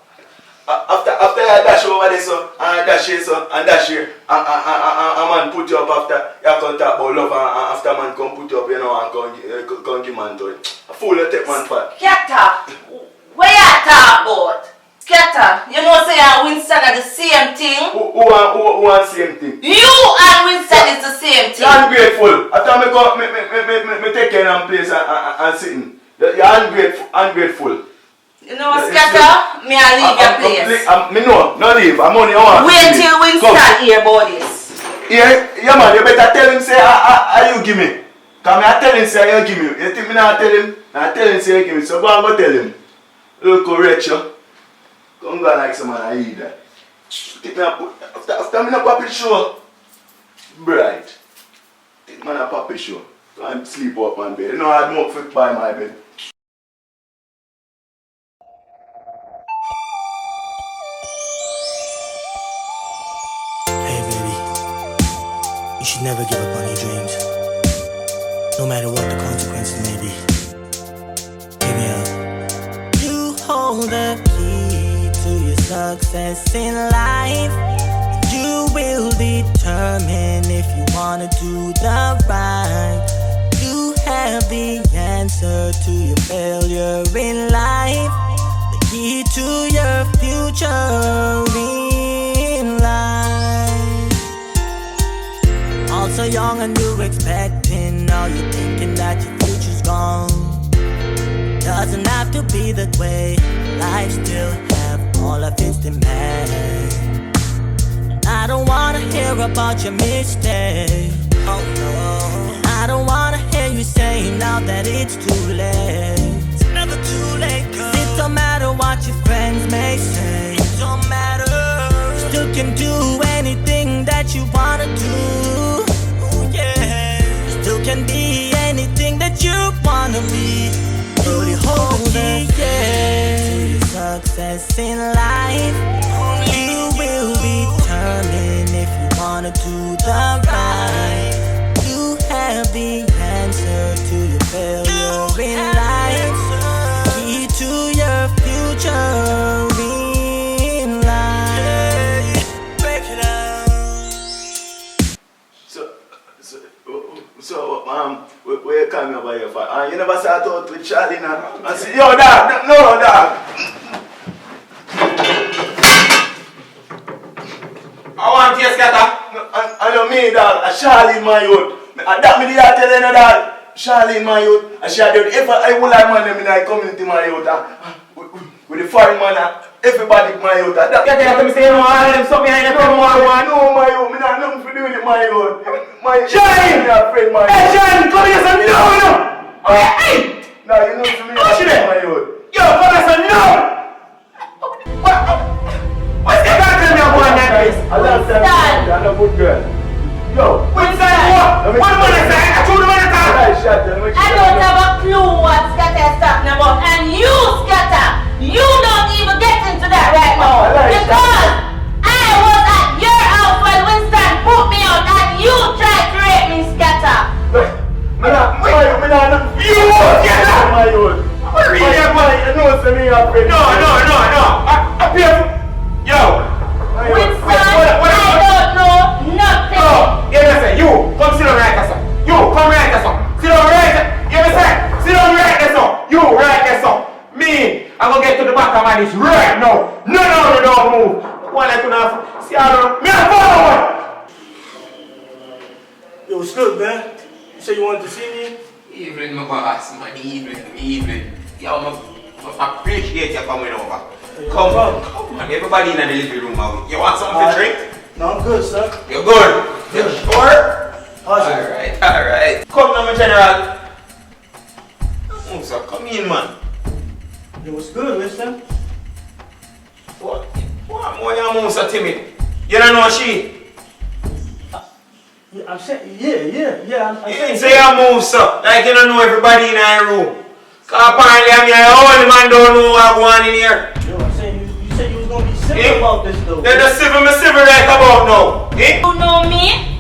After I dash over there, so, and I dash here, so, and dash here, a man put you up after, you can talk about love, and after man come put you up, you know, and come give man to it. A fool let that man for. Scatter, where you talk about? Scatter, you know say you and Winston are the same thing? Who want same thing? You and Winston is the same thing. You're ungrateful. After me take care of place and sitting. You're ungrateful. You know what, Scatter? Me I leave your place. Me no, not leave. I'm only on. Wait till Winston hear about this. Yeah man, you better tell him say you give me. Cause me I tell him say you give me. You think me not tell him? I tell him say you give me. So go and go tell him. Look correct you. Come go like some man I eat that. Take me after me a puppet show. Bright. Take man a puppet show. Go and sleep up on bed. You know I don't fit by my bed. You should never give up on your dreams, no matter what the consequences may be. Hear me out. You hold the key to your success in life. You will determine if you wanna do the right. You have the answer to your failure in life, the key to your future in life. Also young and you're expecting, now you're thinking that your future's gone. Doesn't have to be that way. Life still have all of its demands. I don't wanna hear about your mistakes. Oh no. I don't wanna hear you saying now that it's too late. It's never too late, girl. It don't matter what your friends may say. It don't matter. You still can do anything that you wanna do. Still can be anything that you wanna be. Only hold the key to your success in life. You will determine if you wanna do the right. You have the answer to your failure in life. Key to your future in life. Break it down. So, where you come over here for? You never start out with Charlie now. I say, yo, dog, no, dog. I want you, Scatter. I know me, dog. Charlie, my youth. That me did I tell you, dog. Charlie, my youth. I share them. If I will like man, in the community, my youth. With the foreign man, everybody, my youth. Yeah, tell me say you know all them something behind the program. No, my youth. Me not nothing to do with it, my youth. Shine! Hey, Shine, come here, son. No. Hey! No, you know to me. My youth. Yo, come here, son. No. What's the guy tell me about that place? I love that. I'm a good girl. Yo. Winston, what man I say? I told him what I thought. I don't have a clue what Scatter is talking about. And you, Scatter, you don't even get into that right now. Because I was at your house when Winston put me out and you tried to rape me, Scatter. You Scatter! My own. Yo! Winston, I don't know nothing. Oh, you know say, you, come sit down right there, son. You, come right there, son. Sit down right there. You know say, sit down right there, son. You, right there, son. Me, I'm gonna get to the back of my dish right now. No, don't move. One like to know, see how to, me a follow. Yo, what's good, man? You said you wanted to see me? Evelyn, my boss, man, Evelyn. Yo, I appreciate you coming over. Come on, everybody in the living room out. You want something to drink? No, I'm good, sir. You're good? You're sure? Alright. Come now, my general. Musa, come in, man. Yo, what's good, Winston? What you Musa, Timmy? You don't know she? I'm saying, yeah. I'm saying. Say you Musa, like you don't know everybody in our room. Cause apparently I'm here, all the man don't know what's going on in here. Yo, I'm saying, you said you was gonna be civil about this though. They're the civil right about now. You know me?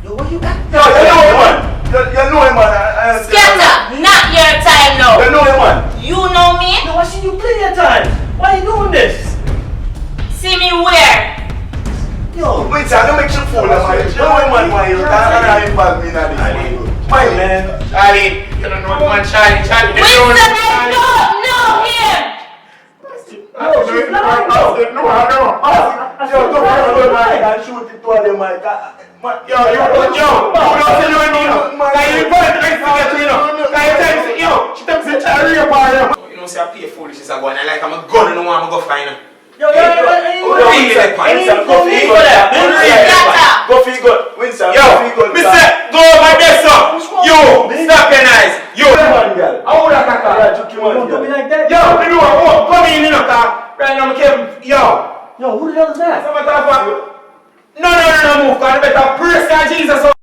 Yo, what you acting? Yo, you know him, man. You know him, man. Scatter, not your time now. You know him, man. You know me? No, I see you plenty of times. Why are you doing this? See me where? Yo, wait, I don't make you fool, man. You know him, man. Why you can't involve me in this, my man. Charlie, you don't know the man, Charlie. Winston, I don't know him. No, don't worry, man. I'll shoot it to them, man. Yo, don't say no anymore. Can you invite the next to you know? Can you tell me, yo, she tells me to rape her. You know, say I pay foolishness, I go and I like I'm a gun and no one I'm going to go find her. Yo, really like Winston, go for it. Go for it, go. Winston, yo, Mr. Go over there, sir. Yo, stop your eyes. Yo, how would I talk about? You want to be like that? Yo, you know what? Come in, you know, right now, I'm Kevin. Yo, who the hell is that? Someone talk about. No, move, because I better praise God, Jesus.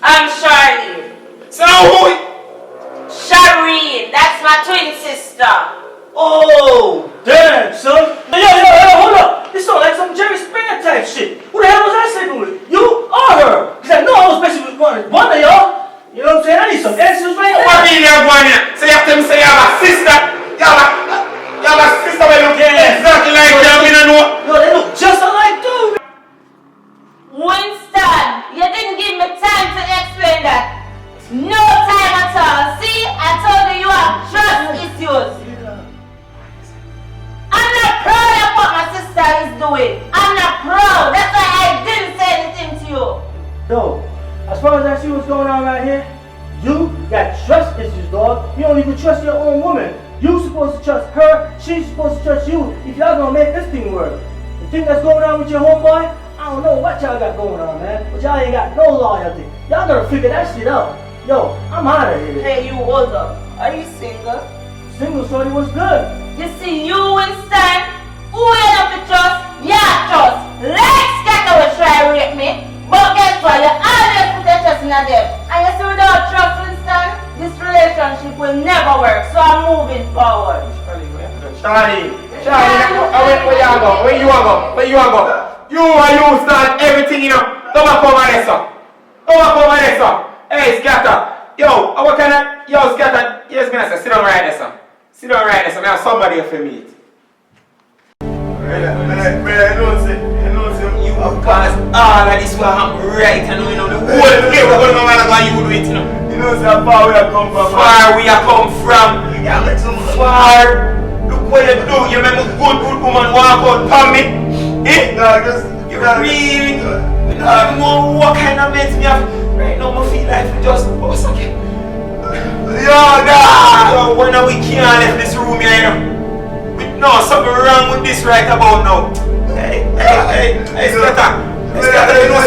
I'm Charlie. So who? Shireen, that's my twin sister. Oh, damn, son. Yo, hold up. This sounds like some Jerry Springer type shit. Who the hell was I sleeping with? You or her? Because I know I was messing with one of y'all. You know what I'm saying? I need some answers right now. What really have one here? So you have to say you have a sister. You have a sister who look exactly like you. I don't know. Yo, they look just alike too. Winston, you didn't give me time to explain that. No time at all. See, I told you you have trust issues. I'm not proud of what my sister is doing. I'm not proud. That's why I didn't say anything to you. Yo, as far as I see what's going on right here, you got trust issues, dog. You don't even trust your own woman. You supposed to trust her, she's supposed to trust you if y'all gonna make this thing work. The thing that's going on with your homeboy, I don't know what y'all got going on, man, but y'all ain't got no loyalty. Y'all gotta figure that shit out. Yo, I'm out of here. Hey, you hold up. Are you single? Single, shorty, what's good? You see, you Winston, who end up with trust? Yeah, trust. Like Scatter will try to rape me, but guess what? You always put your trust in them. And you see, without trust, Winston, this relationship will never work. So I'm moving forward. Charlie, where you go? Where you go? You start everything, you know. Come back over there, sir. Hey, Scatter. Yo, what kind of... Yo, Scatter. Yes, man, sit down right there, sir. I have somebody for me. You pass all of this will happen right. I know, you know, the whole thing we're going to know how you do it, you know. You know, how far we have come from. Far. Look what you do. You make a good woman walk out for me. Eh? No, just... You really... You don't know what kind of makes me have... Right now, I feel like we just... What's okay? Yo, nah! Yo, when we can't leave this room here, you know. No, something wrong with this right about now. Hey, Scatter. You know,